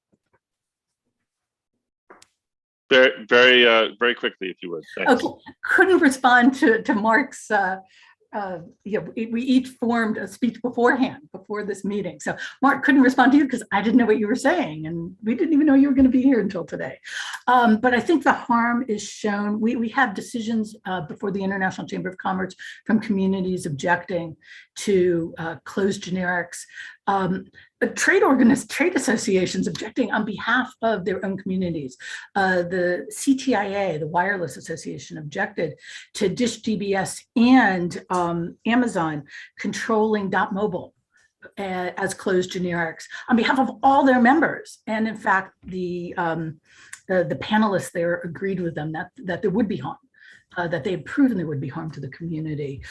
Very quickly, if you would. Thanks. Okay, couldn't respond to Mark's. We each formed a speech beforehand, before this meeting. So Mark, couldn't respond to you because I didn't know what you were saying, and we didn't even know you were going to be here until today. But I think the harm is shown. We have decisions before the International Chamber of Commerce from communities objecting to closed generics. Trade associations objecting on behalf of their own communities. The CTIA, the Wireless Association, objected to Dish DBS and Amazon controlling .mobile as closed generics on behalf of all their members. And in fact, the panelists there agreed with them that there would be harm, that they had proven there would be harm to the community.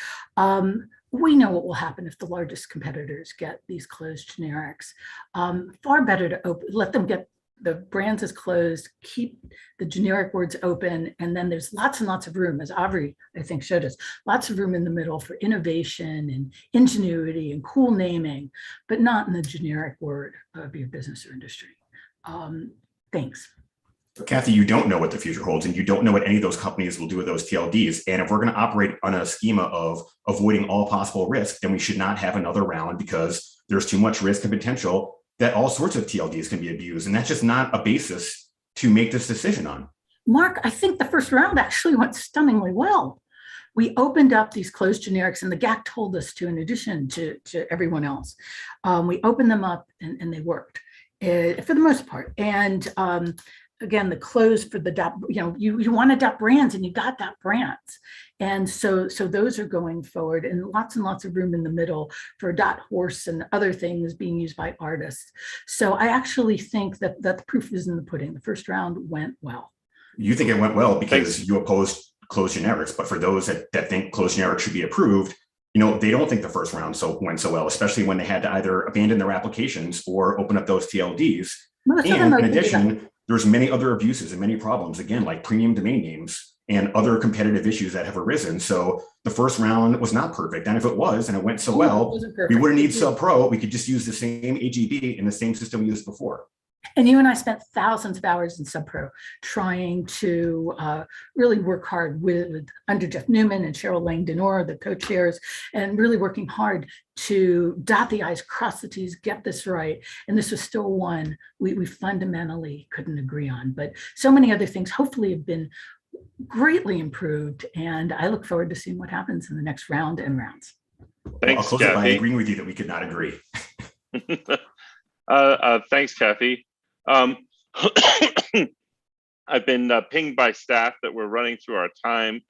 We know what will happen if the largest competitors get these closed generics. Far better to let them get the brands as closed, keep the generic words open, and then there's lots and lots of room, as Aubrey, I think, showed us, lots of room in the middle for innovation and ingenuity and cool naming, but not in the generic word of your business or industry. Thanks. Kathy, you don't know what the future holds, and you don't know what any of those companies will do with those TLDs. And if we're going to operate on a schema of avoiding all possible risk, then we should not have another round, because there's too much risk and potential that all sorts of TLDs can be abused. And that's just not a basis to make this decision on. Mark, I think the first round actually went stunningly well. We opened up these closed generics, and the GAC told us to, in addition to everyone else. We opened them up and they worked for the most part. And again, the close for the you want to .dot brands, and you got .dot brands. And so those are going forward, and lots of room in the middle for .dot horse and other things being used by artists. So I actually think that the proof is in the pudding. The first round went well. You think it went well because you opposed closed generics, but for those that think closed generics should be approved, they don't think the first round went so well, especially when they had to either abandon their applications or open up those TLDs. And in addition, there's many other abuses and many problems, again, like premium domain names and other competitive issues that have arisen. So the first round was not perfect. And if it was, and it went so well, we wouldn't need sub pro. We could just use the same AGB in the same system we used before. And you and I spent thousands of hours in SubPro trying to really work hard under Jeff Newman and Cheryl Lang-Denora, the co-chairs, and really working hard to dot the I's, cross the T's, get this right. And this was still one we fundamentally couldn't agree on. But so many other things hopefully have been greatly improved. And I look forward to seeing what happens in the next round and rounds. Thanks, I'll close it by Kathy. agreeing with you that we could not agree. Thanks, Kathy. I've been pinged by staff that we're running through our time.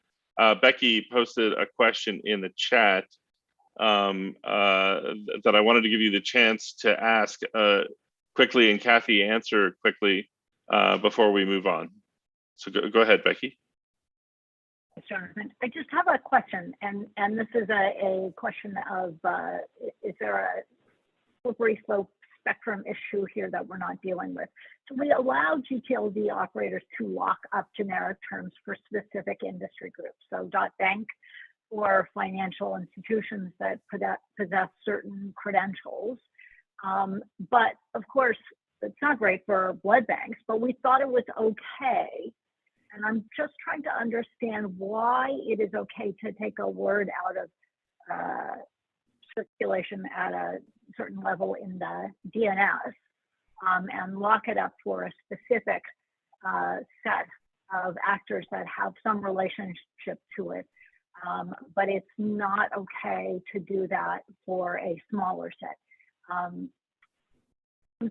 Becky posted a question in the chat that I wanted to give you the chance to ask quickly, and Kathy answer quickly before we move on. So go ahead, Becky. Jonathan, I just have a question, and this is a question of, is there a slippery slope spectrum issue here that we're not dealing with? So we allow Gtld operators to lock up generic terms for specific industry groups. So .bank or financial institutions that possess certain credentials. But of course, it's not great for blood banks, but we thought it was okay. And I'm just trying to understand why it is okay to take a word out of circulation at a certain level in the DNS and lock it up for a specific set of actors that have some relationship to it. But it's not okay to do that for a smaller set. I'm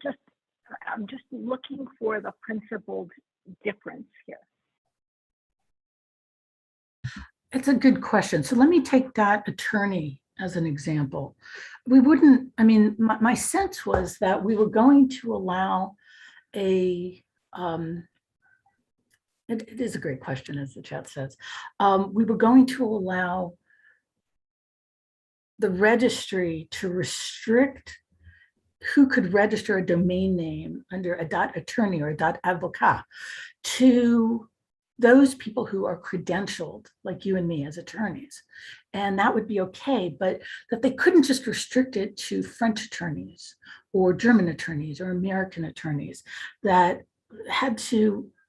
just looking for the principled difference here. It's a good question. So let me take that attorney as an example. We wouldn't, I mean, my sense was that we were going to allow a, it is a great question, as the chat says. We were going to allow the registry to restrict who could register a domain name under a .attorney or a .avocat to those people who are credentialed, like you and me as attorneys. And that would be okay, but that they couldn't just restrict it to French attorneys or German attorneys or American attorneys, that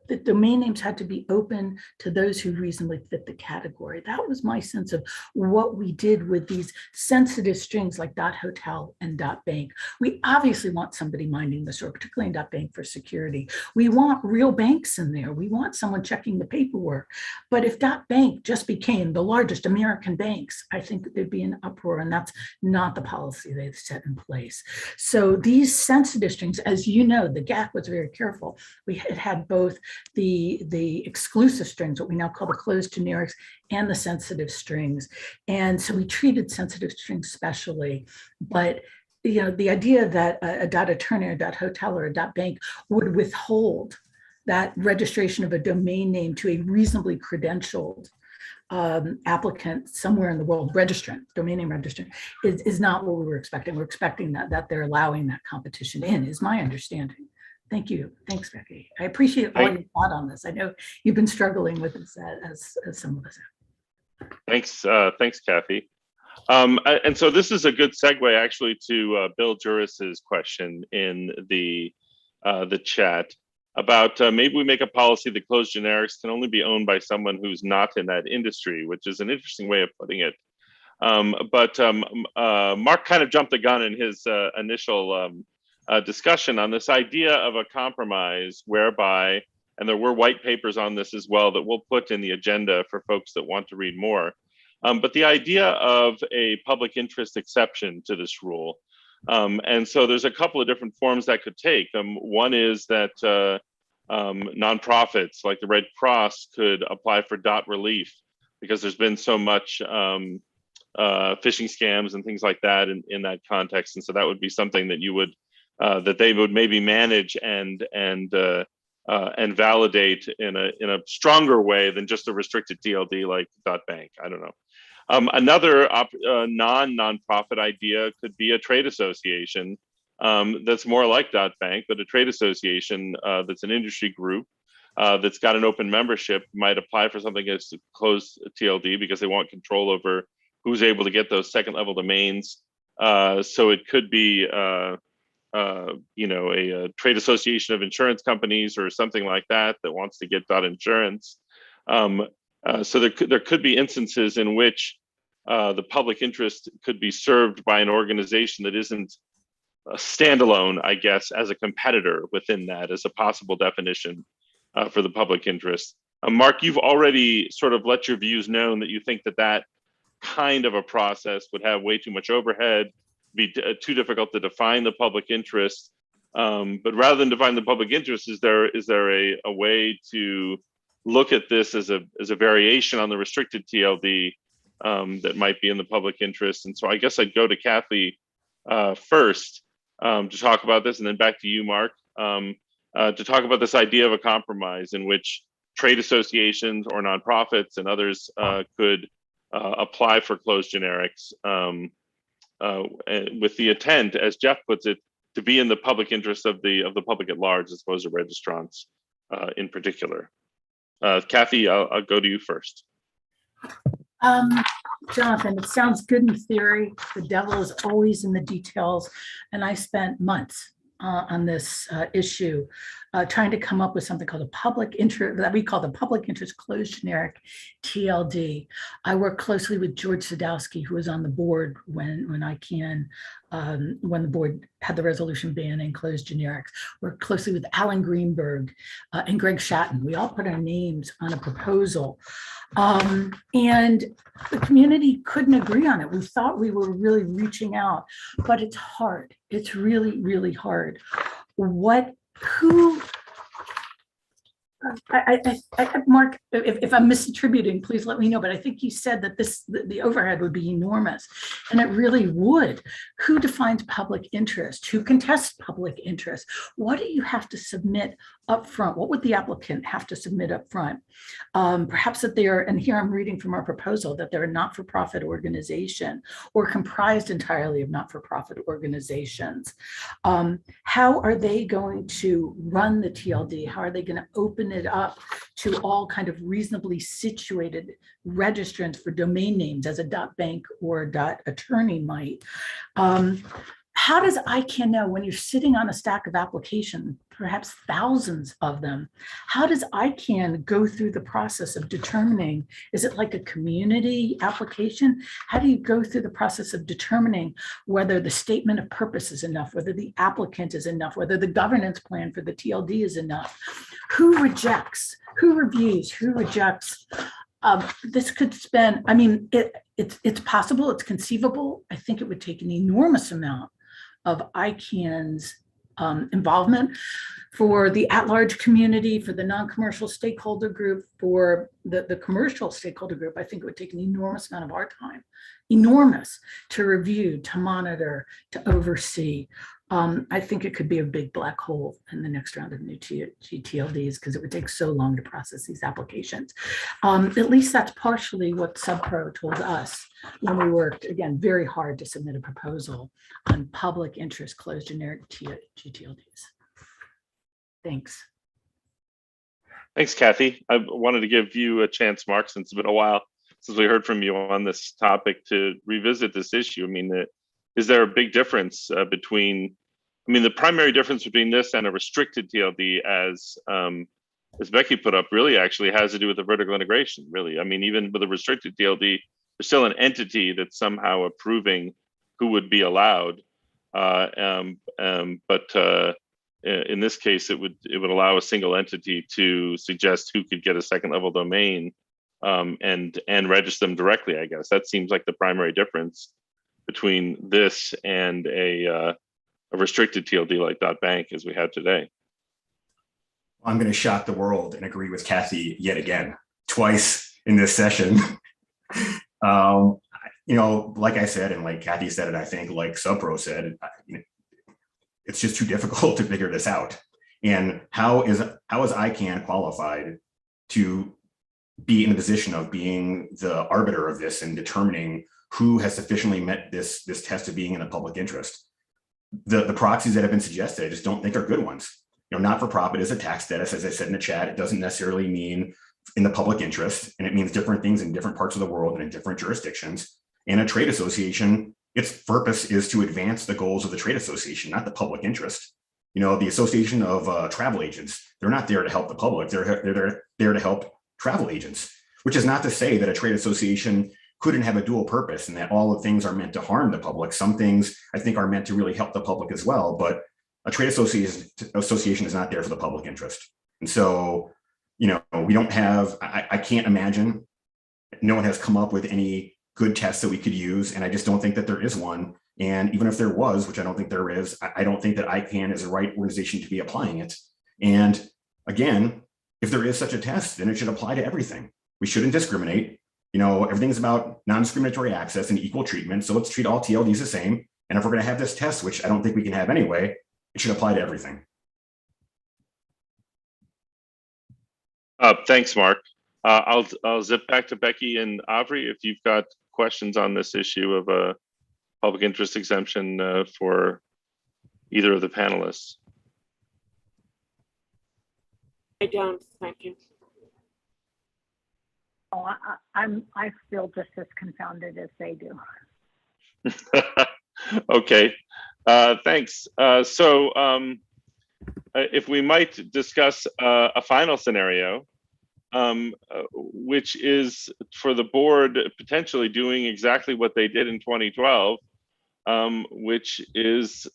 the domain names had to be open to those who reasonably fit the category. That was my sense of what we did with these sensitive strings like .hotel and .bank. We obviously want somebody minding the store, particularly in .bank for security. We want real banks in there. We want someone checking the paperwork. But if .bank just became the largest American banks, I think there'd be an uproar, and that's not the policy they've set in place. So these sensitive strings, as you know, the GAC was very careful. We had both the exclusive strings, what we now call the closed generics, and the sensitive strings. And so we treated sensitive strings specially. But you know, the idea that a .attorney or .hotel or a .bank would withhold that registration of a domain name to a reasonably credentialed applicant somewhere in the world, registrant, domain name registrant, is not what we were expecting. We're expecting that they're allowing that competition in, is my understanding. Thank you. Thanks, Becky. I appreciate all your thought on this. I know you've been struggling with this as some of us have. Thanks, Kathy. And so this is a good segue actually to Bill Juris's question in the chat about maybe we make a policy that closed generics can only be owned by someone who's not in that industry, which is an interesting way of putting it. But Mark kind of jumped the gun in his initial discussion on this idea of a compromise whereby, and there were white papers on this as well that we'll put in the agenda for folks that want to read more. But the idea of a public interest exception to this rule. And so there's a couple of different forms that could take. One is that nonprofits like the Red Cross could apply for dot relief because there's been so much phishing scams and things like that in that context. And so that would be something that you would that they would maybe manage and validate in a stronger way than just a restricted TLD like .bank. I don't know. Another non-nonprofit idea could be a trade association that's more like .bank, but a trade association that's an industry group that's got an open membership might apply for something as closed TLD because they want control over who's able to get those second level domains. So it could be a trade association of insurance companies or something like that wants to get .insurance. So there could be instances in which the public interest could be served by an organization that isn't a standalone, I guess, as a competitor within that, as a possible definition for the public interest. Mark, you've already sort of let your views known that you think that kind of a process would have way too much overhead, be too difficult to define the public interest. But rather than define the public interest, is there a way to look at this as a variation on the restricted TLD that might be in the public interest? And so I guess I'd go to Kathy first to talk about this, and then back to you, Mark, to talk about this idea of a compromise in which trade associations or nonprofits and others could apply for closed generics with the intent, as Jeff puts it, to be in the public interest of the public at large, as opposed to registrants in particular. Kathy, I'll go to you first. Jonathan, it sounds good in theory. The devil is always in the details. And I spent months on this issue, trying to come up with something called a public interest, that we call the public interest closed generic TLD. I work closely with George Sadowski, who was on the board when the board had the resolution banning closed generics. Worked closely with Alan Greenberg and Greg Shatton. We all put our names on a proposal. And the community couldn't agree on it. We thought we were really reaching out, but it's hard. It's really, really hard. Mark, if I'm misattributing, please let me know, but I think you said that the overhead would be enormous, and it really would. Who defines public interest? Who contests public interest? What do you have to submit up front? What would the applicant have to submit up front? Perhaps that they are, and here I'm reading from our proposal, that they're a not-for-profit organization or comprised entirely of not-for-profit organizations. How are they going to run the TLD? How are they going to open it up to all kind of reasonably situated registrants for domain names, as a .bank or a .attorney might? How does ICANN know, when you're sitting on a stack of applications, perhaps thousands of them, how does ICANN go through the process of determining, is it like a community application? How do you go through the process of determining whether the statement of purpose is enough, whether the applicant is enough, whether the governance plan for the TLD is enough? Who rejects, who reviews, who rejects? This could spend, I mean, it's possible, it's conceivable. I think it would take an enormous amount of ICANN's involvement for the at-large community, for the non-commercial stakeholder group, for the commercial stakeholder group. I think it would take an enormous amount of our time, enormous, to review, to monitor, to oversee. I think it could be a big black hole in the next round of new GTLDs, because it would take so long to process these applications. At least that's partially what SubPro told us when we worked, again, very hard to submit a proposal on public interest closed generic GTLDs. Thanks. Thanks, Kathy. I wanted to give you a chance, Mark, since it's been a while since we heard from you on this topic, to revisit this issue. I mean, is there a big difference between, I mean, the primary difference between this and a restricted TLD, as Becky put up, really actually has to do with the vertical integration, really. I mean, even with a restricted TLD, there's still an entity that's somehow approving who would be allowed. In this case, it would allow a single entity to suggest who could get a second level domain and register them directly, I guess. That seems like the primary difference between this and a restricted TLD like .bank as we have today. I'm going to shock the world and agree with Kathy yet again, twice in this session. Like I said, and like Kathy said, and I think like SubPro said, it's just too difficult to figure this out. And how is ICANN qualified to be in the position of being the arbiter of this and determining who has sufficiently met this test of being in the public interest? The proxies that have been suggested, I just don't think are good ones. Not-for-profit is a tax status, as I said in the chat. It doesn't necessarily mean in the public interest, and it means different things in different parts of the world and in different jurisdictions. And a trade association its purpose is to advance the goals of the trade association, not the public interest. You know, the Association of Travel Agents, they're not there to help the public. They're there to help travel agents, which is not to say that a trade association couldn't have a dual purpose and that all of things are meant to harm the public. Some things I think are meant to really help the public as well, but a trade association is not there for the public interest. And so, you know, we don't have, I can't imagine, no one has come up with any good tests that we could use. And I just don't think that there is one. And even if there was, which I don't think there is, I don't think that ICANN is the right organization to be applying it. And again, if there is such a test, then it should apply to everything. We shouldn't discriminate. You know, everything's about non-discriminatory access and equal treatment. So let's treat all TLDs the same. And if we're going to have this test, which I don't think we can have anyway, it should apply to everything. Thanks, Mark. I'll zip back to Becky and Avri if you've got questions on this issue of a public interest exemption for either of the panelists. I don't, thank you. Oh, I feel just as confounded as they do. Okay, thanks. So if we might discuss a final scenario, which is for the board potentially doing exactly what they did in 2012, which is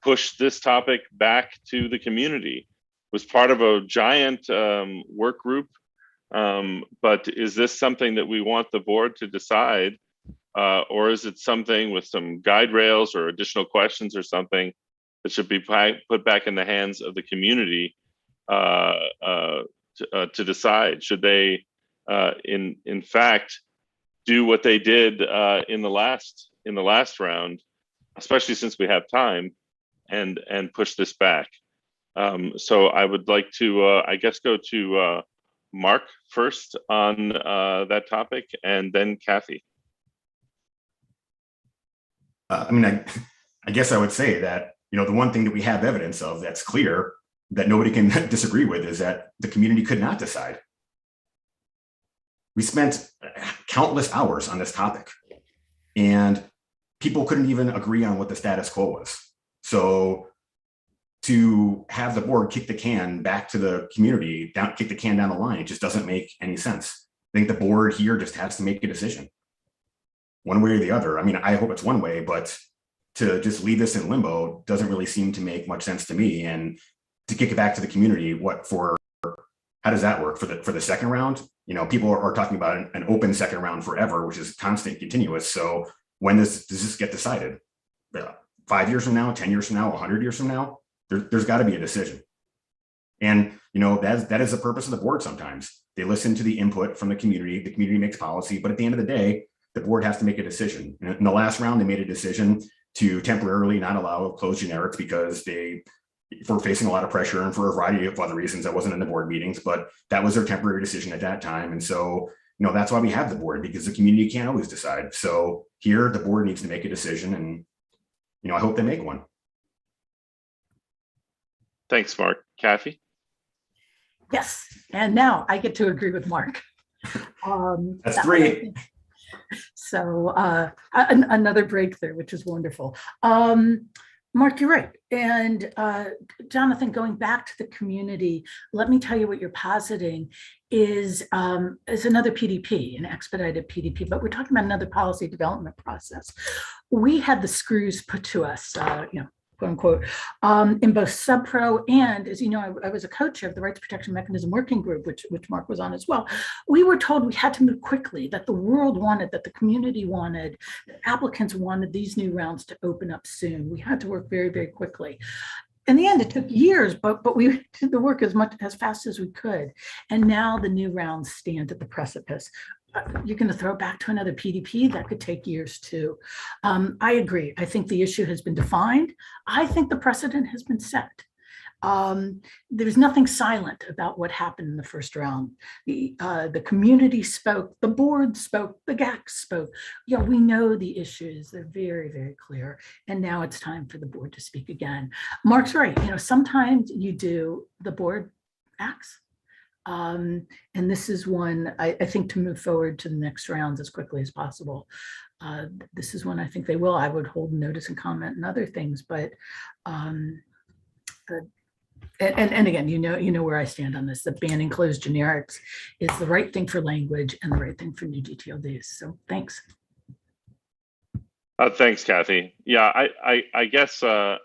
push this topic back to the community. It was part of a giant work group, but is this something that we want the board to decide, or is it something with some guide rails or additional questions or something that should be put back in the hands of the community to decide? Should they, in fact, do what they did in the last round, especially since we have time, and push this back? So I would like to, I guess, go to Mark first on that topic, and then Kathy. I mean, I guess I would say that, you know, the one thing that we have evidence of that's clear that nobody can disagree with is that the community could not decide. We spent countless hours on this topic and people couldn't even agree on what the status quo was. So to have the board kick the can back to the community, kick the can down the line, it just doesn't make any sense. I think the board here just has to make a decision one way or the other. I mean, I hope it's one way, but to just leave this in limbo doesn't really seem to make much sense to me. And to kick it back to the community, how does that work for the second round? You know, people are talking about an open second round forever, which is constant, continuous. So when does this get decided? 5 years from now, 10 years from now, 100 years from now? There's got to be a decision. And, you know, that is the purpose of the board sometimes. They listen to the input from the community makes policy, but at the end of the day, the board has to make a decision. In the last round, they made a decision to temporarily not allow closed generics because they were facing a lot of pressure and for a variety of other reasons. I wasn't in the board meetings, but that was their temporary decision at that time. And so, you know, that's why we have the board, because the community can't always decide. So here, the board needs to make a decision, and, you know, I hope they make one. Thanks, Mark. Kathy? Yes, and now I get to agree with Mark. That's three. So another breakthrough, which is wonderful. Mark, you're right. And Jonathan, going back to the community, let me tell you what you're positing is another PDP, an expedited PDP, but we're talking about another policy development process. We had the screws put to us, you know, quote unquote, in both subpro and, as you know, I was a co-chair of the Rights Protection Mechanism Working Group, which Mark was on as well. We were told we had to move quickly, that the world wanted, that the community wanted, that applicants wanted these new rounds to open up soon. We had to work very, very quickly. In the end, it took years, but we did the work as fast as we could. And now the new rounds stand at the precipice. You're going to throw it back to another PDP? That could take years too. I agree. I think the issue has been defined. I think the precedent has been set. There's nothing silent about what happened in the first round. The community spoke, the board spoke, the GAC spoke. Yeah, we know the issues. They're very, very clear. And now it's time for the board to speak again. Mark's right. You know, sometimes the board acts. And this is one I think to move forward to the next round as quickly as possible. This is one I think they will. I would hold notice and comment and other things, but and again, you know where I stand on this. The banning closed generics is the right thing for language and the right thing for new GTLDs. So thanks. Thanks, Kathy. Yeah, I guess I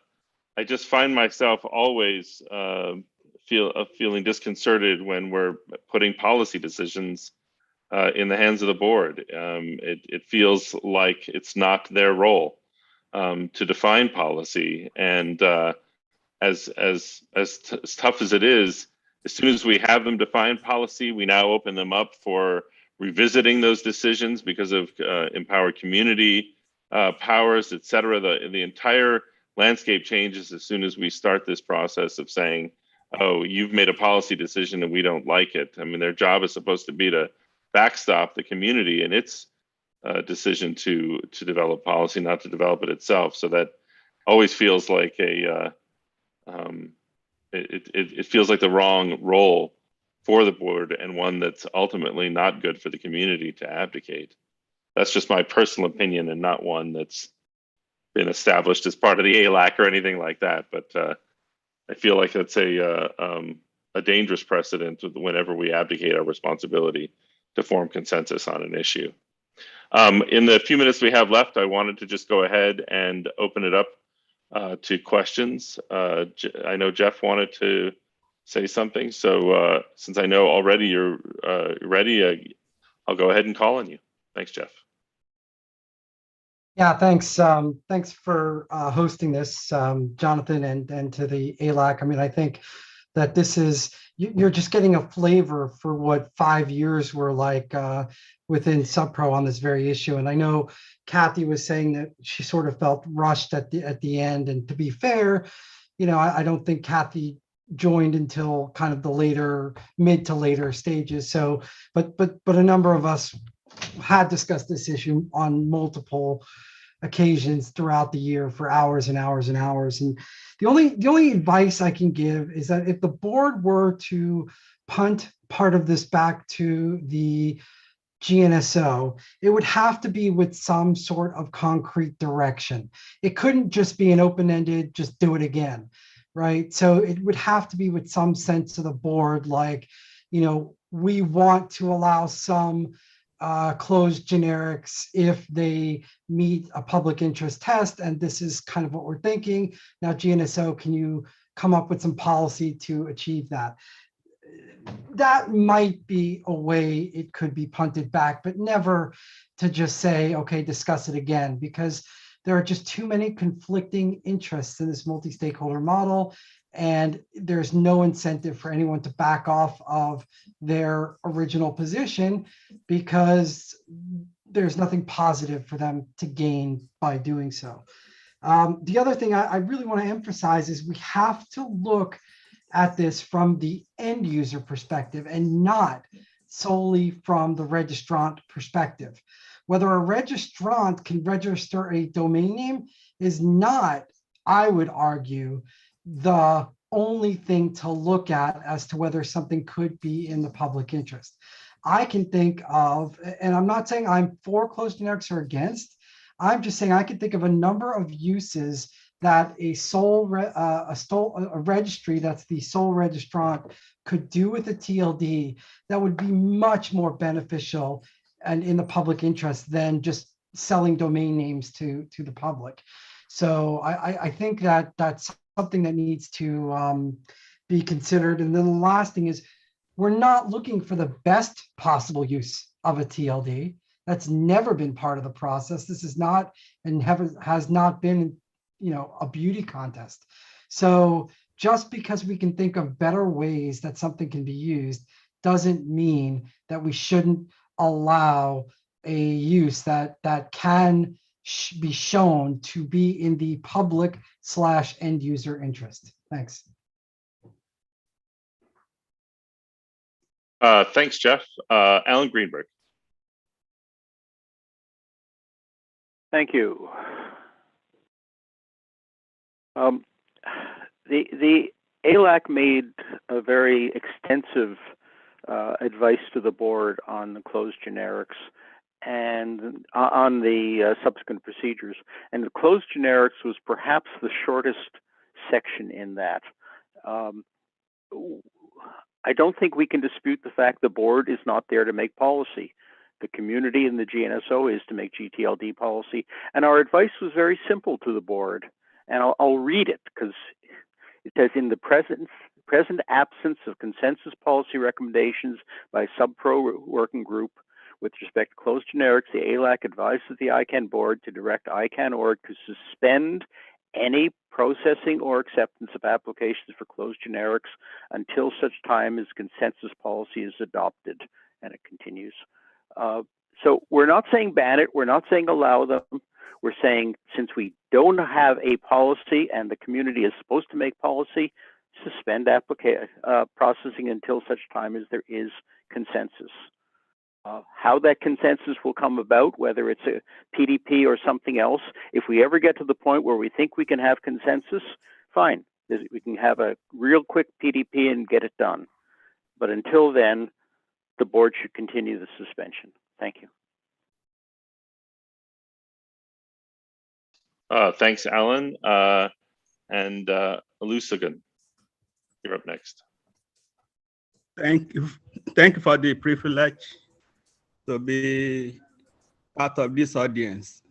just find myself always feeling disconcerted when we're putting policy decisions in the hands of the board. It feels like it's not their role to define policy, and as tough as it is, as soon as we have them define policy, we now open them up for revisiting those decisions because of empowered community powers, et cetera. The entire landscape changes as soon as we start this process of saying, oh, you've made a policy decision and we don't like it. I mean, their job is supposed to be to backstop the community and its decision to develop policy, not to develop it itself. So that always feels like it feels like the wrong role for the board, and one that's ultimately not good for the community to abdicate. That's just my personal opinion, and not one that's been established as part of the ALAC or anything like that. But I feel like that's a dangerous precedent whenever we abdicate our responsibility to form consensus on an issue. In the few minutes we have left, I wanted to just go ahead and open it up to questions. I know Jeff wanted to say something, so since I know already you're ready, I'll go ahead and call on you. Thanks, Jeff. Yeah, thanks. Thanks for hosting this, Jonathan, and to the ALAC. I mean, I think that this is, you're just getting a flavor for what 5 years were like within SubPro on this very issue. And I know Kathy was saying that she sort of felt rushed at the end. And to be fair, you know, I don't think Kathy joined until kind of the mid to later stages. So, but a number of us had discussed this issue on multiple occasions throughout the year for hours and hours and hours. And the only advice I can give is that if the board were to punt part of this back to the GNSO, it would have to be with some sort of concrete direction. It couldn't just be an open-ended, just do it again, right? So it would have to be with some sense of the board, like, you know, we want to allow some closed generics if they meet a public interest test, and this is kind of what we're thinking. Now, GNSO, can you come up with some policy to achieve that? That might be a way it could be punted back, but never to just say, okay, discuss it again, because there are just too many conflicting interests in this multi-stakeholder model, and there's no incentive for anyone to back off of their original position because there's nothing positive for them to gain by doing so. The other thing I really want to emphasize is we have to look at this from the end user perspective and not solely from the registrant perspective. Whether a registrant can register a domain name is not, I would argue, the only thing to look at as to whether something could be in the public interest. I can think of, and I'm not saying I'm for closed generics or against, I'm just saying I can think of a number of uses that a registry that's the sole registrant could do with a TLD that would be much more beneficial and in the public interest than just selling domain names to the public. So I think that that's something that needs to be considered. And then the last thing is, we're not looking for the best possible use of a TLD. That's never been part of the process. This is not and has not been, you know, a beauty contest. So just because we can think of better ways that something can be used doesn't mean that we shouldn't allow a use that can be shown to be in the public / end user interest. Thanks. Thanks, Jeff. Alan Greenberg. Thank you. The ALAC made a very extensive advice to the board on the closed generics and on the subsequent procedures. And the closed generics was perhaps the shortest section in that. I don't think we can dispute the fact the board is not there to make policy. The community and the GNSO is to make GTLD policy. And our advice was very simple to the board. And I'll read it because it says, in the present absence of consensus policy recommendations by sub-pro working group with respect to closed generics, the ALAC advises the ICANN board to direct ICANN org to suspend any processing or acceptance of applications for closed generics until such time as consensus policy is adopted. And it continues. So we're not saying ban it, we're not saying allow them. We're saying, since we don't have a policy and the community is supposed to make policy, suspend processing until such time as there is consensus. How that consensus will come about, whether it's a PDP or something else, if we ever get to the point where we think we can have consensus, fine. We can have a real quick PDP and get it done. But until then, the board should continue the suspension. Thank you. Thanks, Alan. And Olusegun, you're up next. Thank you. Thank you for the privilege to be part of this audience.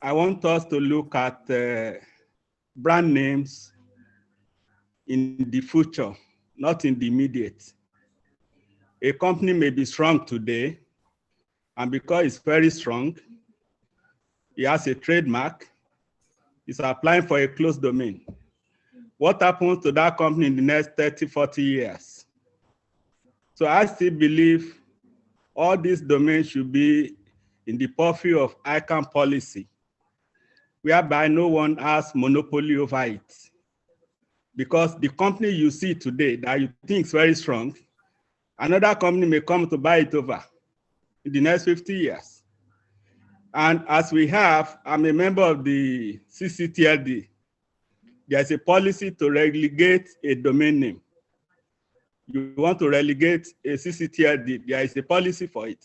I want us to look at brand names in the future, not in the immediate. A company may be strong today, and because it's very strong, it has a trademark, it's applying for a closed domain. What happens to that company in the next 30, 40 years? So I still believe all these domains should be in the purview of ICANN policy, whereby no one has monopoly over it. Because the company you see today that you think is very strong, another company may come to buy it over in the next 50 years. And as we have, I'm a member of the Gtld. There's a policy to relegate a domain name. You want to relegate a Gtld, there is a policy for it.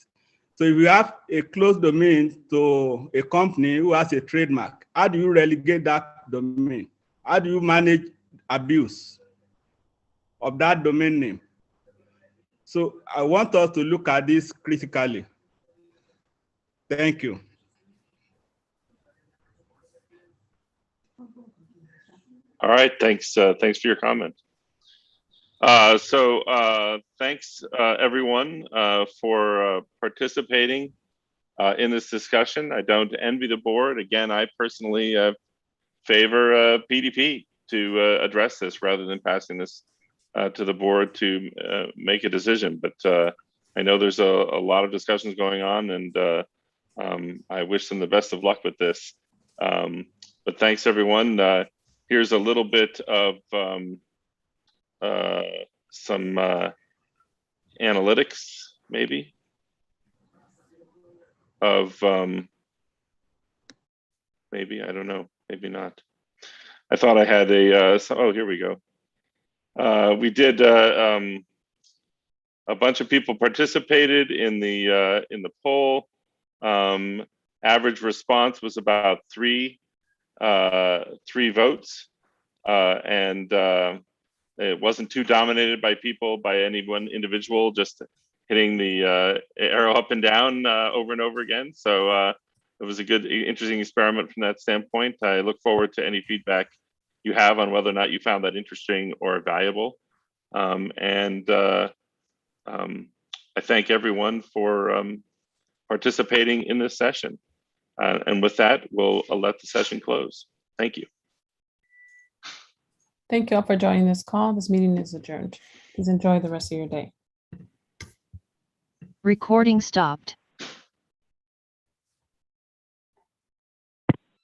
So if you have a closed domain to a company who has a trademark, how do you relegate that domain? How do you manage abuse of that domain name? So I want us to look at this critically. Thank you. All right, thanks. Thanks for your comment. Thanks everyone for participating in this discussion. I don't envy the board. Again, I personally favor PDP to address this rather than passing this to the board to make a decision. But I know there's a lot of discussions going on, and I wish them the best of luck with this. But thanks everyone. Here's a little bit of some analytics, maybe, of maybe, I don't know, maybe not. I thought I had a, oh, here we go. We did, a bunch of people participated in the poll. Average response was about three votes, and it wasn't too dominated by people, by any one individual, just hitting the arrow up and down over and over again. So it was a good, interesting experiment from that standpoint. I look forward to any feedback you have on whether or not you found that interesting or valuable. I thank everyone for participating in this session. And with that, we'll let the session close. Thank you. Thank you all for joining this call. This meeting is adjourned. Please enjoy the rest of your day. Recording stopped.